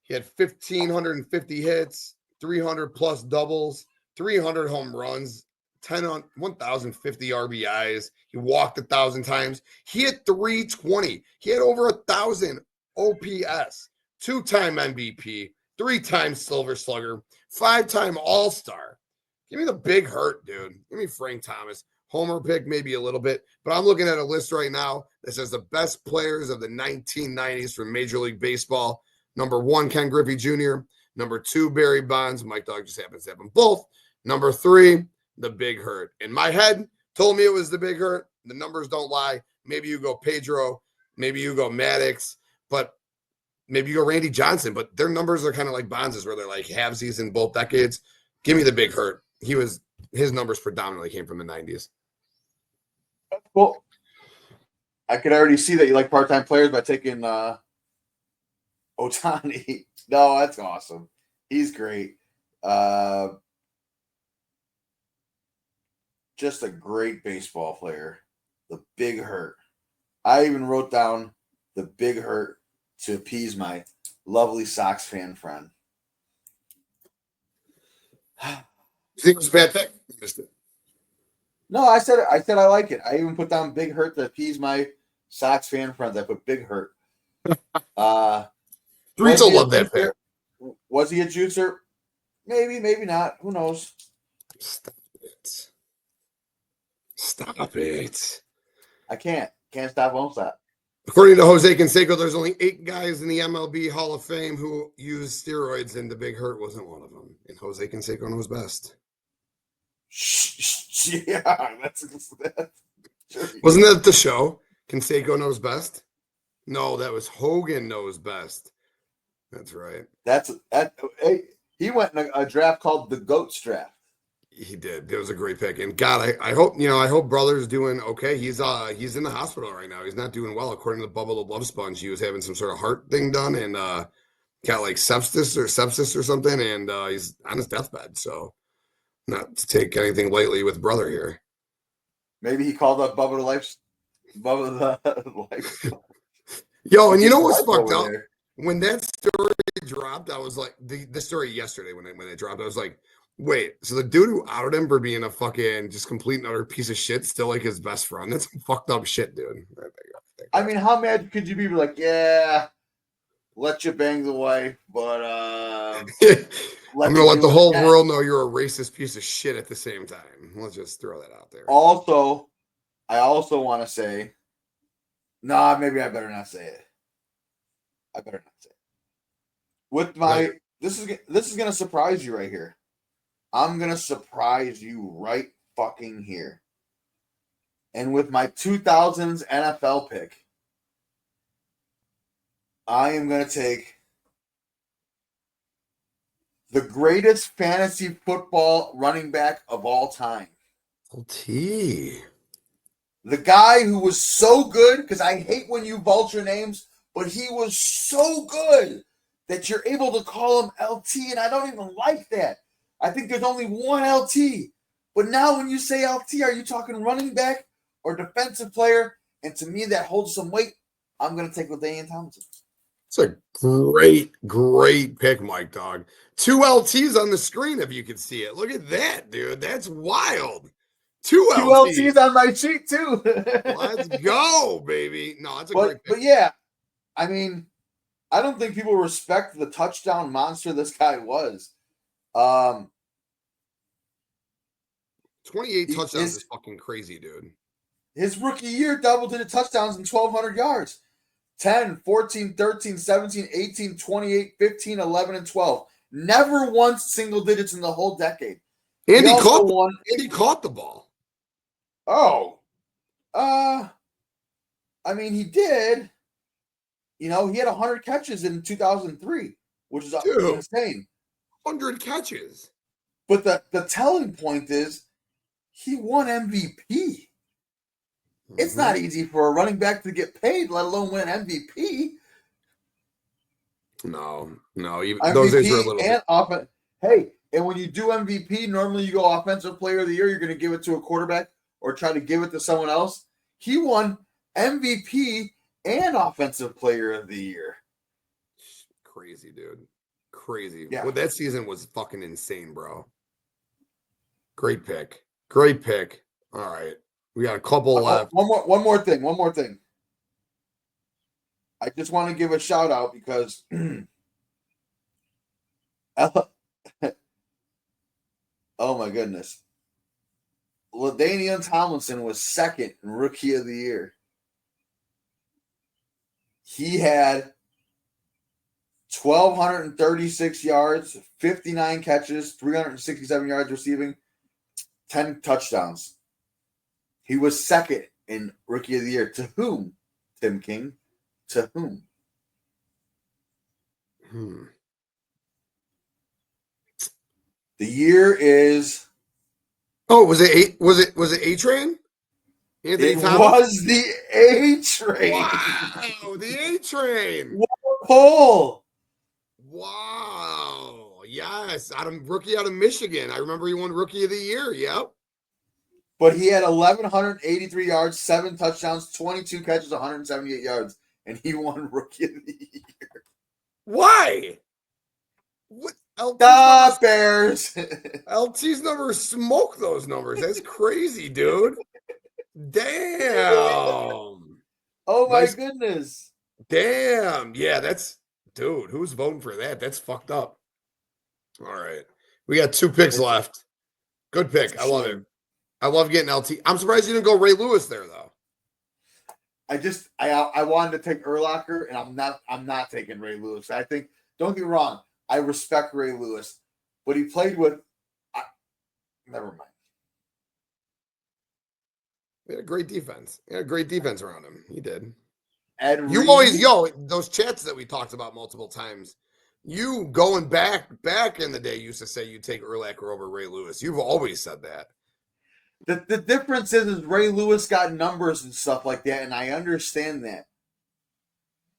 1,550 hits, 300 plus doubles, 300 home runs, 1,050 RBIs. He walked 1,000 times. He hit 320. He had over 1,000 OPS, 2-time MVP, 3-time Silver Slugger, 5-time All-Star. Give me the big hurt, dude. Give me Frank Thomas. Homer pick maybe a little bit, but I'm looking at a list right now that says the best players of the 1990s from Major League Baseball. Number 1, Ken Griffey Jr. Number 2, Barry Bonds. Mike Dogg just happens to have them both. Number 3, the big hurt. In my head, told me it was the big hurt. The numbers don't lie. Maybe you go Pedro. Maybe you go Maddox. But maybe you go Randy Johnson. But their numbers are kind of like Bonds' where they're like halvesies in both decades. Give me the big hurt. His numbers predominantly came from the 90s. Well, I could already see that you like part-time players by taking Ohtani. No, that's awesome. He's great. Just a great baseball player. The big hurt. I even wrote down the big hurt to appease my lovely Sox fan friend. You think it was a bad pick? No, I said I like it. I even put down big hurt to appease my Sox fan friends. I put big hurt. Streets will love that pick. Was he a juicer? Maybe, maybe not. Who knows? Stop it. I can't. Can't stop, won't stop. According to Jose Canseco, there's only 8 guys in the MLB Hall of Fame who used steroids, and the big hurt wasn't one of them. And Jose Canseco knows best. Yeah, that's wasn't that the show? Canseco knows best? No, that was Hogan knows best. That's right. He went in a draft called the GOAT's draft. He did. It was a great pick. And God, I hope brother's doing okay. He's in the hospital right now. He's not doing well. According to Bubba the Love Sponge, he was having some sort of heart thing done and got like sepsis or something, and he's on his deathbed. So not to take anything lightly with brother here. Maybe he called up Bubba the Life. Yo, and you know what's fucked up? When that story dropped, I was like, the story yesterday when it dropped, I was like, wait, so the dude who outed him for being a fucking just complete and utter piece of shit still like his best friend? That's some fucked up shit, dude. I mean, how mad could you be like, yeah, let you bang the wife, but I'm gonna let the whole world know you're a racist piece of shit at the same time. Let's just throw that out there. Also, I also want to say, maybe I better not say it. I better not say it. With No, my this is gonna surprise you right here. I'm gonna surprise you right fucking here. And with my 2000s NFL pick, I am gonna take the greatest fantasy football running back of all time. LT. The guy who was so good, because I hate when you vulture names, but he was so good that you're able to call him LT, and I don't even like that. I think there's only one LT. But now when you say LT, are you talking running back or defensive player? And to me, that holds some weight. I'm going to take LaDainian Tomlinson. It's a great pick, Mike Dogg. 2 LTs on the screen if you can see it. Look at that, dude. That's wild. 2 LTs on my sheet, too. Let's go, baby. No, that's a great pick. But yeah, I mean, I don't think people respect the touchdown monster this guy was. 28 touchdowns is fucking crazy, dude. His rookie year, double-digit touchdowns and 1,200 yards. 10, 14, 13, 17, 18, 28, 15, 11, and 12. Never once single digits in the whole decade. And he caught the ball. Oh. I mean, he did. You know, he had 100 catches in 2003, which is insane. 100 catches. But the telling point is he won MVP. It's not easy for a running back to get paid, let alone win MVP. No, even MVP those days were a little and offense. Hey, and when you do MVP, normally you go offensive player of the year. You're going to give it to a quarterback or try to give it to someone else. He won MVP and offensive player of the year. Crazy, dude. Crazy. Yeah. Well, that season was fucking insane, bro. Great pick. All right. We got a couple left. One more thing. I just want to give a shout out because oh my goodness. LaDainian Tomlinson was second in Rookie of the Year. He had 1,236 yards, 59 catches, 367 yards receiving, 10 touchdowns. He was second in Rookie of the Year. To whom, Tim King? To whom? The year is. Oh, was it A-Train? It was the A-Train. Wow, the A-Train. What a pull. Wow. Yes, rookie out of Michigan. I remember he won Rookie of the Year. Yep. But he had 1,183 yards, 7 touchdowns, 22 catches, 178 yards, and he won Rookie of the Year. Why? What? The Bears. LT's numbers smoke those numbers. That's crazy, dude. Damn. Oh my goodness. Damn. Yeah, dude, who's voting for that? That's fucked up. All right. We got 2 picks left. Good pick. I love it. I love getting LT. I'm surprised you didn't go Ray Lewis there, though. I wanted to take Urlacher, and I'm not taking Ray Lewis. I think, don't get me wrong, I respect Ray Lewis, but he played with. Never mind. He had a great defense. He had a great defense around him. He did. Those chats that we talked about multiple times. You going back in the day used to say you take Urlacher over Ray Lewis. You've always said that. The difference is Ray Lewis got numbers and stuff like that, and I understand that.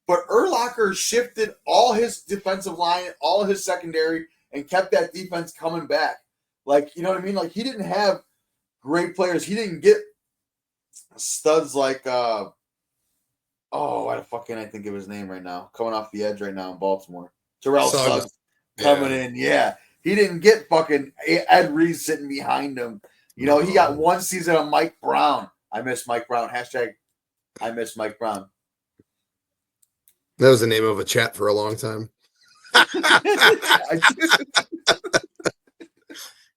But Urlacher shifted all his defensive line, all his secondary, and kept that defense coming back. Like, you know what I mean? Like, he didn't have great players. He didn't get studs like, why the fuck can't I think of his name right now? Coming off the edge right now in Baltimore. Terrell Suggs coming in. Yeah. He didn't get fucking Ed Reed sitting behind him. You know, he got one season of Mike Brown. I miss Mike Brown. Hashtag I miss Mike Brown. That was the name of a chat for a long time.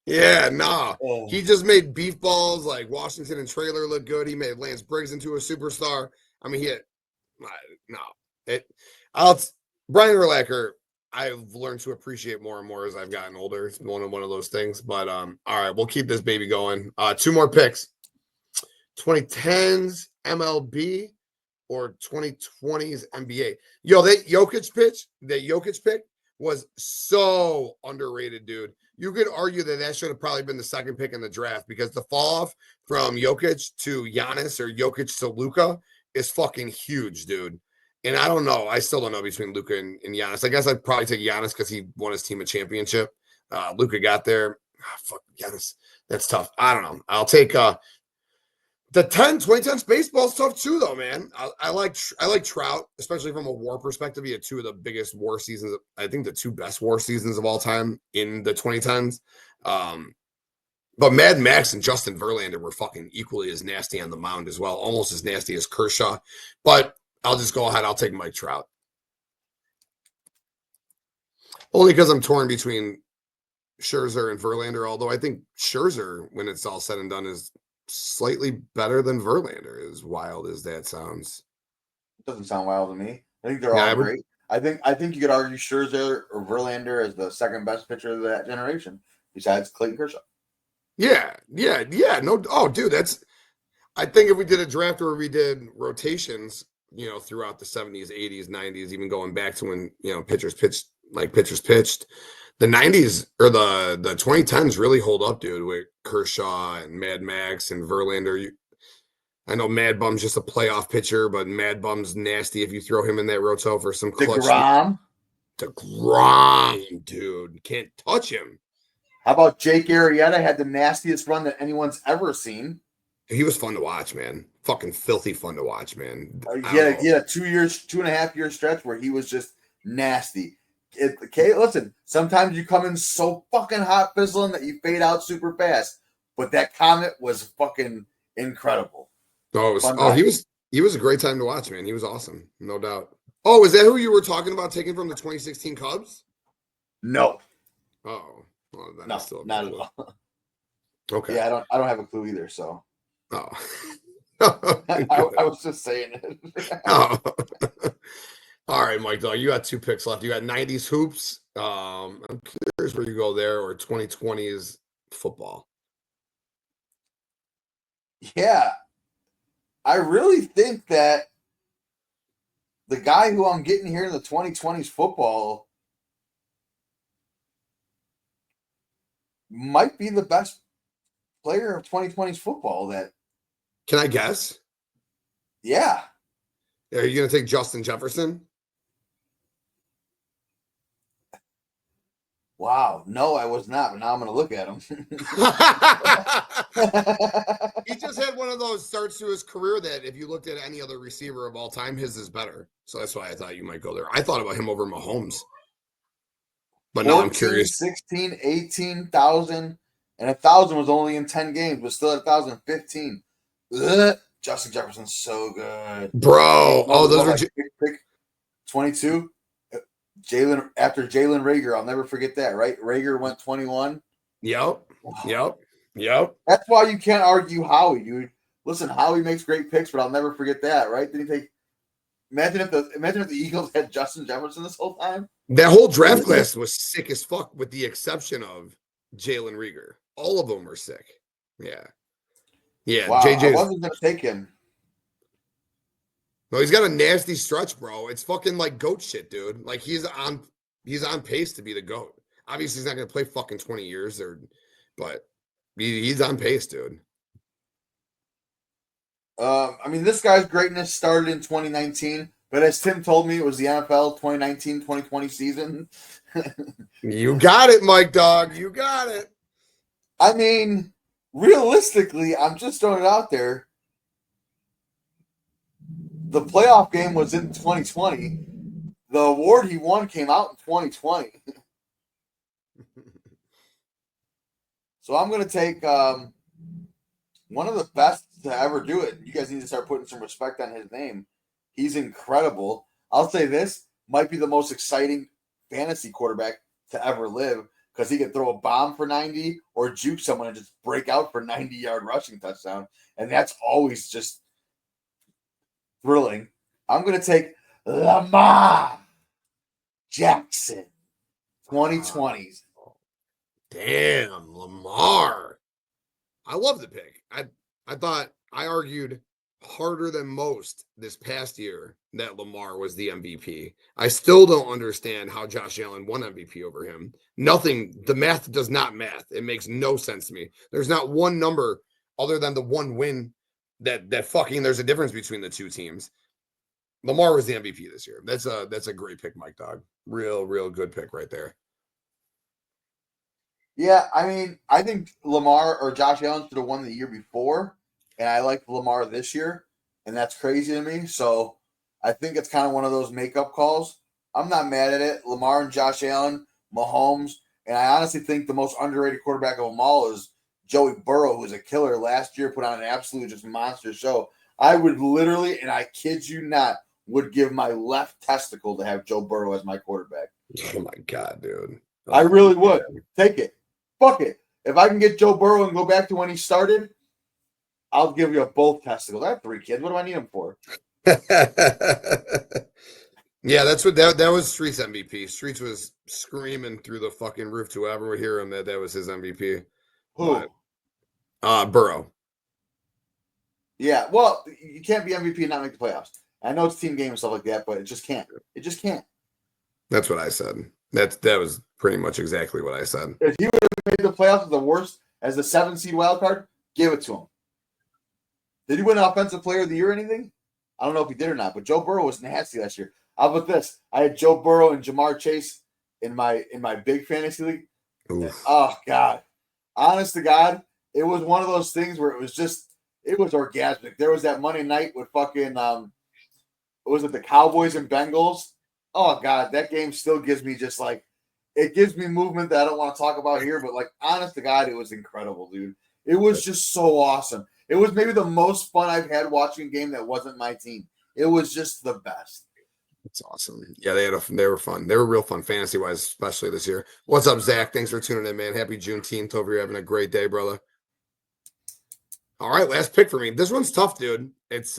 Yeah, nah. Oh. He just made beef balls like Washington and Traylor look good. He made Lance Briggs into a superstar. I mean, Brian Urlacher, I've learned to appreciate more and more as I've gotten older. It's one of those things. But all right, we'll keep this baby going. Two more picks. 2010s MLB or 2020s NBA. Yo, that Jokic pick was so underrated, dude. You could argue that should have probably been the second pick in the draft because the fall off from Jokic to Giannis or Jokic to Luka is fucking huge, dude. And I don't know. I still don't know between Luka and Giannis. I guess I'd probably take Giannis because he won his team a championship. Luka got there. Fuck Giannis. That's tough. I don't know. I'll take the 2010s baseball is tough too, though, man. I like Trout, especially from a WAR perspective. He had two of the biggest WAR seasons. I think the two best WAR seasons of all time in the 2010s. But Mad Max and Justin Verlander were fucking equally as nasty on the mound as well, almost as nasty as Kershaw. But I'll just go ahead. I'll take Mike Trout. Only because I'm torn between Scherzer and Verlander, although I think Scherzer, when it's all said and done, is slightly better than Verlander, as wild as that sounds. Doesn't sound wild to me. I think they're all great. I think you could argue Scherzer or Verlander as the second best pitcher of that generation, besides Clayton Kershaw. Yeah. No, oh, dude, I think if we did a draft where we did rotations, throughout the 70s, 80s, 90s, even going back to when, pitchers pitched. The 90s or the 2010s really hold up, dude, with Kershaw and Mad Max and Verlander. I know Mad Bum's just a playoff pitcher, but Mad Bum's nasty if you throw him in that roto for some clutch. DeGrom, dude. Can't touch him. How about Jake Arrieta? Had the nastiest run that anyone's ever seen. He was fun to watch, man. Fucking filthy fun to watch, man. He had a 2.5 year stretch where he was just nasty. Listen, sometimes you come in so fucking hot fizzling that you fade out super fast. But that Comet was fucking incredible. He was a great time to watch, man. He was awesome, no doubt. Oh, is that who you were talking about taking from the 2016 Cubs? No. Oh, well, then no, not at all. Okay. Yeah, I don't have a clue either. So. Oh. I was just saying it. Oh. All right, Mike Dogg, you got two picks left. You got 90s hoops. I'm curious where you go there, or 2020s football. Yeah. I really think that the guy who I'm getting here in the 2020s football might be the best player of 2020s football. Can I guess? Yeah. Are you going to take Justin Jefferson? Wow. No, I was not, but now I'm going to look at him. He just had one of those starts to his career that if you looked at any other receiver of all time, his is better. So that's why I thought you might go there. I thought about him over Mahomes. But now I'm curious. 16, 18,000, and 1,000 was only in 10 games, but still at 1,015. Justin Jefferson's so good. Bro. Those were pick 22. After Jalen Reagor, I'll never forget that, right? Reagor went 21. Yep. That's why you can't argue Howie, dude. Listen, Howie makes great picks, but I'll never forget that, right? Did he take? Imagine if the Eagles had Justin Jefferson this whole time. That whole draft class was sick as fuck, with the exception of Jalen Reagor. All of them were sick. Yeah. Wow, I wasn't gonna take him. No, he's got a nasty stretch, bro. It's fucking like GOAT shit, dude. Like he's on pace to be the GOAT. Obviously, he's not gonna play fucking 20 years, but he's on pace, dude. I mean, this guy's greatness started in 2019, but as Tim told me, it was the NFL 2019-2020 season. You got it, Mike Dogg. You got it. I mean, realistically, I'm just throwing it out there. The playoff game was in 2020. The award he won came out in 2020. So I'm going to take one of the best to ever do it. You guys need to start putting some respect on his name. He's incredible. I'll say this, might be the most exciting fantasy quarterback to ever live because he can throw a bomb for 90 or juke someone and just break out for 90-yard rushing touchdown. And that's always just thrilling. I'm going to take Lamar. Jackson, 2020s. Damn, Lamar. I love the pick. I thought I argued harder than most this past year that Lamar was the MVP. I still don't understand how Josh Allen won MVP over him. Nothing, the math does not math. It makes no sense to me. There's not one number other than the one win that fucking there's a difference between the two teams. Lamar was the MVP this year. That's a great pick, Mike Dogg. Real good pick right there. Yeah, I mean, I think Lamar or Josh Allen should have won the year before, and I like Lamar this year, and that's crazy to me. So I think it's kind of one of those makeup calls. I'm not mad at it. Lamar and Josh Allen, Mahomes, and I honestly think the most underrated quarterback of them all is Joey Burrow, who's a killer. Last year put on an absolute just monster show. I would literally, and I kid you not, would give my left testicle to have Joe Burrow as my quarterback. Oh my God, dude. Oh, I really would. Take it. Fuck it. If I can get Joe Burrow and go back to when he started, I'll give you both testicles. I have 3 kids. What do I need them for? Yeah, that's what that was Streets MVP. Streets was screaming through the fucking roof to whoever would hear him that was his MVP. Who? But, Burrow. Yeah, well, you can't be MVP and not make the playoffs. I know it's team game and stuff like that, but it just can't. It just can't. That's what I said. That was pretty much exactly what I said. If he would have made the playoffs as the worst, as the 7 seed wild card, give it to him. Did he win Offensive Player of the Year or anything? I don't know if he did or not, but Joe Burrow was nasty last year. How about this? I had Joe Burrow and Jamar Chase in my big fantasy league. Oof. Oh God. Honest to God, it was one of those things where it was orgasmic. There was that Monday night with fucking was it the Cowboys and Bengals? Oh God, that game still gives me just like it gives me movement that I don't want to talk about here, but like honest to God, it was incredible, dude. It was just so awesome. It was maybe the most fun I've had watching a game that wasn't my team. It was just the best. That's awesome. Yeah, they were fun. They were real fun fantasy wise, especially this year. What's up, Zach? Thanks for tuning in, man. Happy Juneteenth. Hope you're having a great day, brother. All right, last pick for me. This one's tough, dude. It's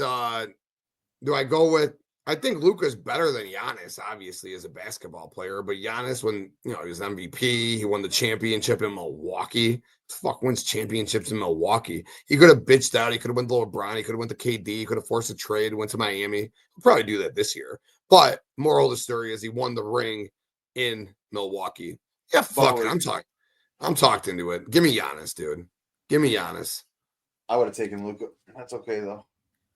do I go with I think Luka's better than Giannis, obviously, as a basketball player. But Giannis, when he was MVP, he won the championship in Milwaukee. Fuck wins championships in Milwaukee. He could have bitched out. He could have went to LeBron. He could have went to KD. He could have forced a trade. Went to Miami. He'll probably do that this year. But moral of the story is he won the ring in Milwaukee. Yeah, fuck it. I'm talked into it. Give me Giannis, dude. Give me Giannis. I would have taken Luka. That's okay though.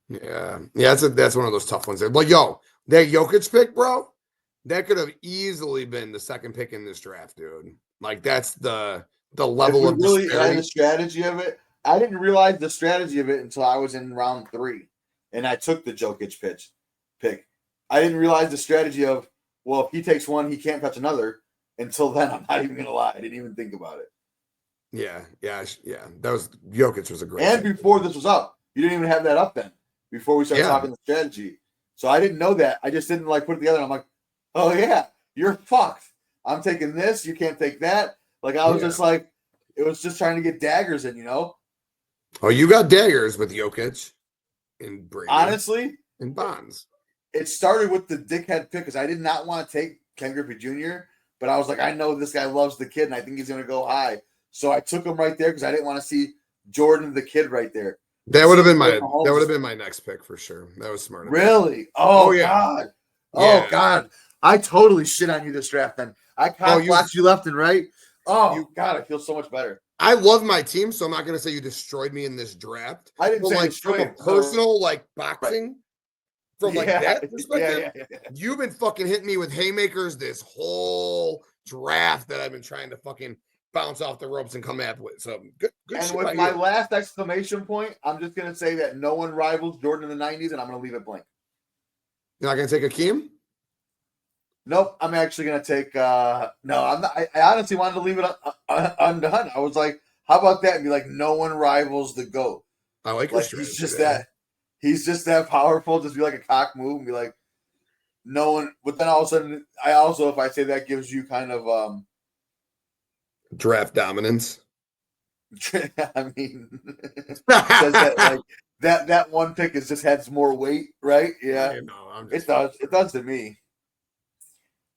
Yeah, that's one of those tough ones there. But yo, that Jokic pick, bro, that could have easily been the second pick in this draft, dude. Like that's the level of really had the strategy of it. I didn't realize the strategy of it until I was in round 3, and I took the Jokic pick. I didn't realize the strategy of if he takes one, he can't touch another. Until then, I'm not even gonna lie, I didn't even think about it. Yeah. That was Jokic was a great. And before this was up, you didn't even have that up then. Before we started talking the strategy. So I didn't know that. I just didn't put it together. I'm like, oh yeah, you're fucked. I'm taking this. You can't take that. Like I was just like, it was just trying to get daggers in, Oh, you got daggers with Jokic and Brady. Honestly, and Bonds. It started with the dickhead pick because I did not want to take Ken Griffey Jr., but I was like, I know this guy loves the kid and I think he's going to go high. So I took him right there because I didn't want to see Jordan the kid right there. That would have been my next pick for sure. That was smart. Really? Oh yeah. God. Oh God. I totally shit on you this draft then. I blocked you left and right. Oh God, I feel so much better. I love my team, so I'm not gonna say you destroyed me in this draft. I didn't say from a personal boxing from that perspective. Yeah. You've been fucking hitting me with haymakers this whole draft that I've been trying to fucking bounce off the ropes and come up with. So good and with my last exclamation point, I'm just gonna say that no one rivals Jordan in the 90s, and I'm gonna leave it blank. You're not gonna take Akeem? Nope. I'm actually gonna take no, I'm not. I honestly wanted to leave it undone. I was like, how about that? And be like, no one rivals the GOAT. I like he's just that powerful. Just be like a cock move and be like, no one. But then all of a sudden, if I say that gives you kind of draft dominance. I mean, says that that one pick is just has more weight, right? Yeah, No, it does to me.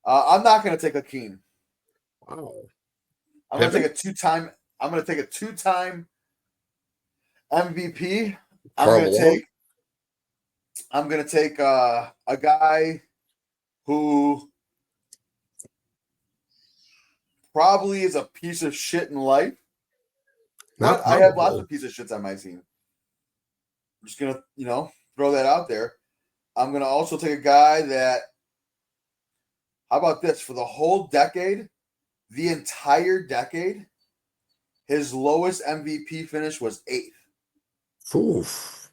I'm not going to take Hakeem. Wow. I'm going to take a two-time. I'm going to take a two-time MVP. I'm going to take a guy who probably is a piece of shit in life. But I have lots of piece of shits on my team. I'm just going to, throw that out there. I'm going to also take a guy that, how about this? For the whole decade, the entire decade, his lowest MVP finish was 8th. Oof.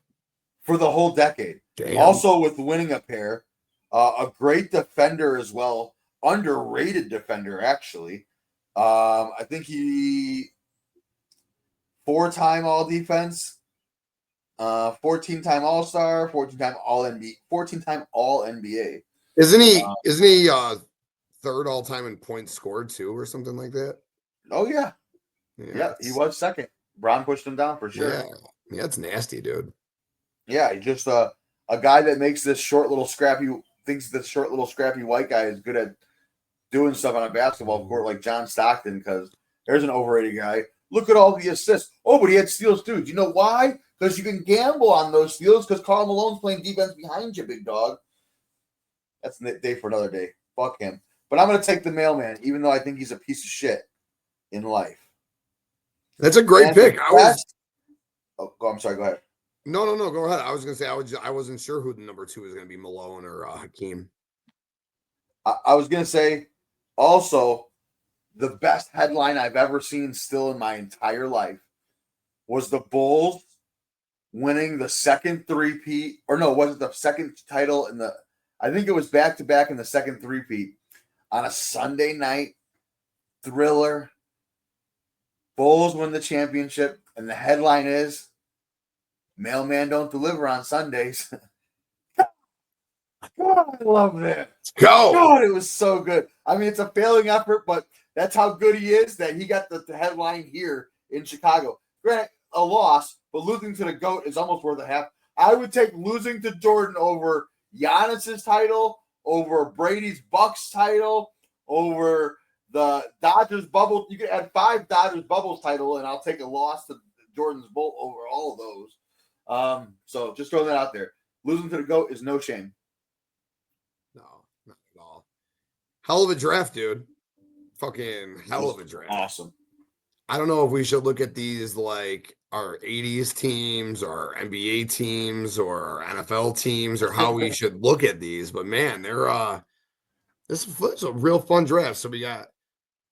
For the whole decade. Damn. Also with winning a pair, a great defender as well. Underrated defender, actually. I think he 4-time all-defense, 14-time all-star, 14-time all-NBA, 14-time all-NBA. Isn't he third all-time in points scored too, or something like that? Oh, yeah. Yeah, he was second. Brown pushed him down for sure. Yeah, it's nasty, dude. Yeah, he's just a guy that makes this short little scrappy white guy is good at doing stuff on a basketball court like John Stockton, because there's an overrated guy. Look at all the assists. Oh, but he had steals too. Do you know why? Because you can gamble on those steals because Karl Malone's playing defense behind you, big dog. That's a day for another day. Fuck him. But I'm going to take the mailman, even though I think he's a piece of shit in life. That's a great pick. I'm sorry. Go ahead. No. Go ahead. I was going to say I wasn't sure who the number 2 is going to be, Malone or Hakeem. I was going to say also the best headline I've ever seen still in my entire life was the Bulls winning the second three-peat. Or no, was it the second title in the – I think it was back-to-back in the second three-peat on a Sunday night thriller. Bulls win the championship, and the headline is Mailman Don't Deliver on Sundays. God, I love that. Let's go. God, it was so good. I mean, it's a failing effort, but that's how good he is that he got the headline here in Chicago. Granted, a loss, but losing to the GOAT is almost worth a half. I would take losing to Jordan over Giannis's title, over Brady's Bucks title, over the Dodgers bubble. You could add 5 Dodgers bubbles title, and I'll take a loss to Jordan's Bull over all of those. So just throwing that out there. Losing to the GOAT is no shame. No, not at all. Hell of a draft, dude. Fucking hell of a draft. Awesome. I don't know if we should look at these like our 80s teams or NBA teams or NFL teams or how we should look at these, but man, this is a real fun draft. So we got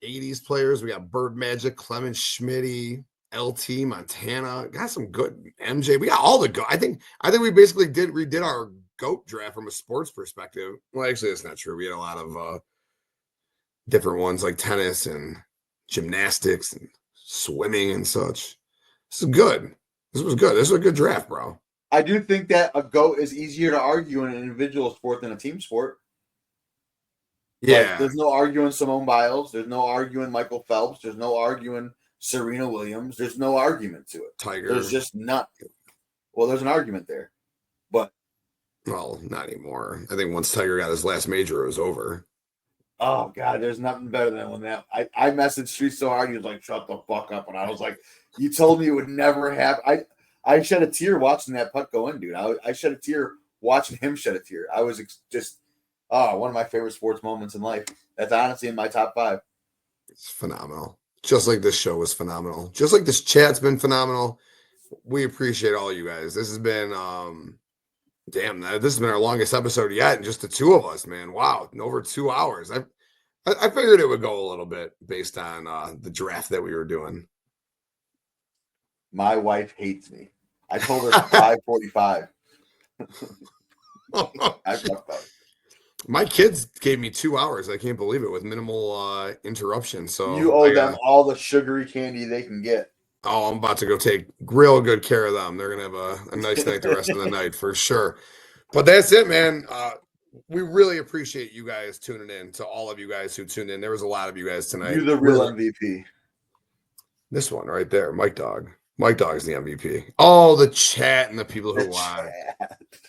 80s players, we got Bird Magic, Clement Schmitty, LT, Montana, got some good MJ. We got all the GOAT. I think we basically redid our GOAT draft from a sports perspective. Well, actually, that's not true. We had a lot of different ones like tennis and gymnastics and swimming and such. This is good. This was good. This was a good draft, bro. I do think that a GOAT is easier to argue in an individual sport than a team sport. Yeah. Like, there's no arguing Simone Biles. There's no arguing Michael Phelps. There's no arguing Serena Williams. There's no argument to it. Tiger. There's just not. Well, there's an argument there. But. Well, not anymore. I think once Tiger got his last major, it was over. Oh, God, there's nothing better than when that. I messaged Street so hard, he was like, shut the fuck up. And I was like, you told me it would never happen. I shed a tear watching that putt go in, dude. I shed a tear watching him shed a tear. I was just, one of my favorite sports moments in life. That's honestly in my top 5. It's phenomenal. Just like this show was phenomenal. Just like this chat's been phenomenal. We appreciate all you guys. This has been, this has been our longest episode yet, and just the 2 of us, man. Wow, over 2 hours. I figured it would go a little bit based on the draft that we were doing. My wife hates me. I told her 5:45. I fucked up. My kids gave me 2 hours. I can't believe it, with minimal interruption. So you owe them all the sugary candy they can get. Oh, I'm about to go take real good care of them. They're going to have a nice night the rest of the night for sure. But that's it, man. We really appreciate you guys tuning in, to all of you guys who tuned in. There was a lot of you guys tonight. You're the real MVP. This one right there, Mike Dogg. Mike Dogg is the MVP. Oh, the chat and the people who watch.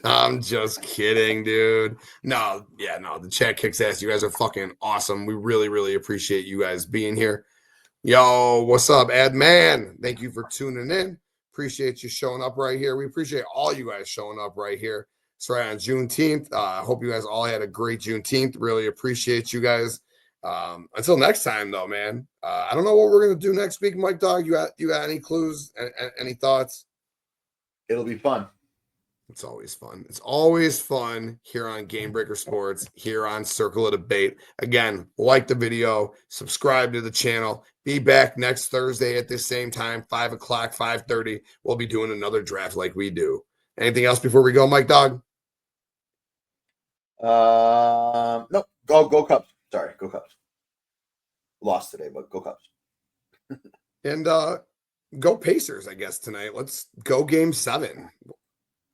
I'm just kidding, dude. No, yeah, no, the chat kicks ass. You guys are fucking awesome. We really, really appreciate you guys being here. Yo, what's up, Ad Man? Thank you for tuning in. Appreciate you showing up right here. We appreciate all you guys showing up right here. It's right on Juneteenth. I hope you guys all had a great Juneteenth. Really appreciate you guys. Until next time, though, man. I don't know what we're gonna do next week, Mike Dogg. You got any clues? Any thoughts? It'll be fun. It's always fun. It's always fun here on Game Breaker Sports, here on Circle of Debate. Again, like the video, subscribe to the channel. Be back next Thursday at this same time, 5 o'clock, 5:30. We'll be doing another draft like we do. Anything else before we go, Mike Dogg? Nope. Go Cubs. Sorry, go Cubs. Lost today, but go Cubs. And go Pacers, I guess, tonight. Let's go Game 7.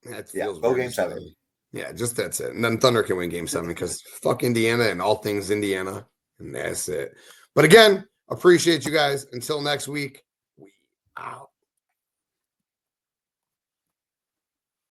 That feels go weird Game 7. Yeah, just that's it. And then Thunder can win Game 7 because fuck Indiana and all things Indiana. And that's it. But again, appreciate you guys. Until next week, we out.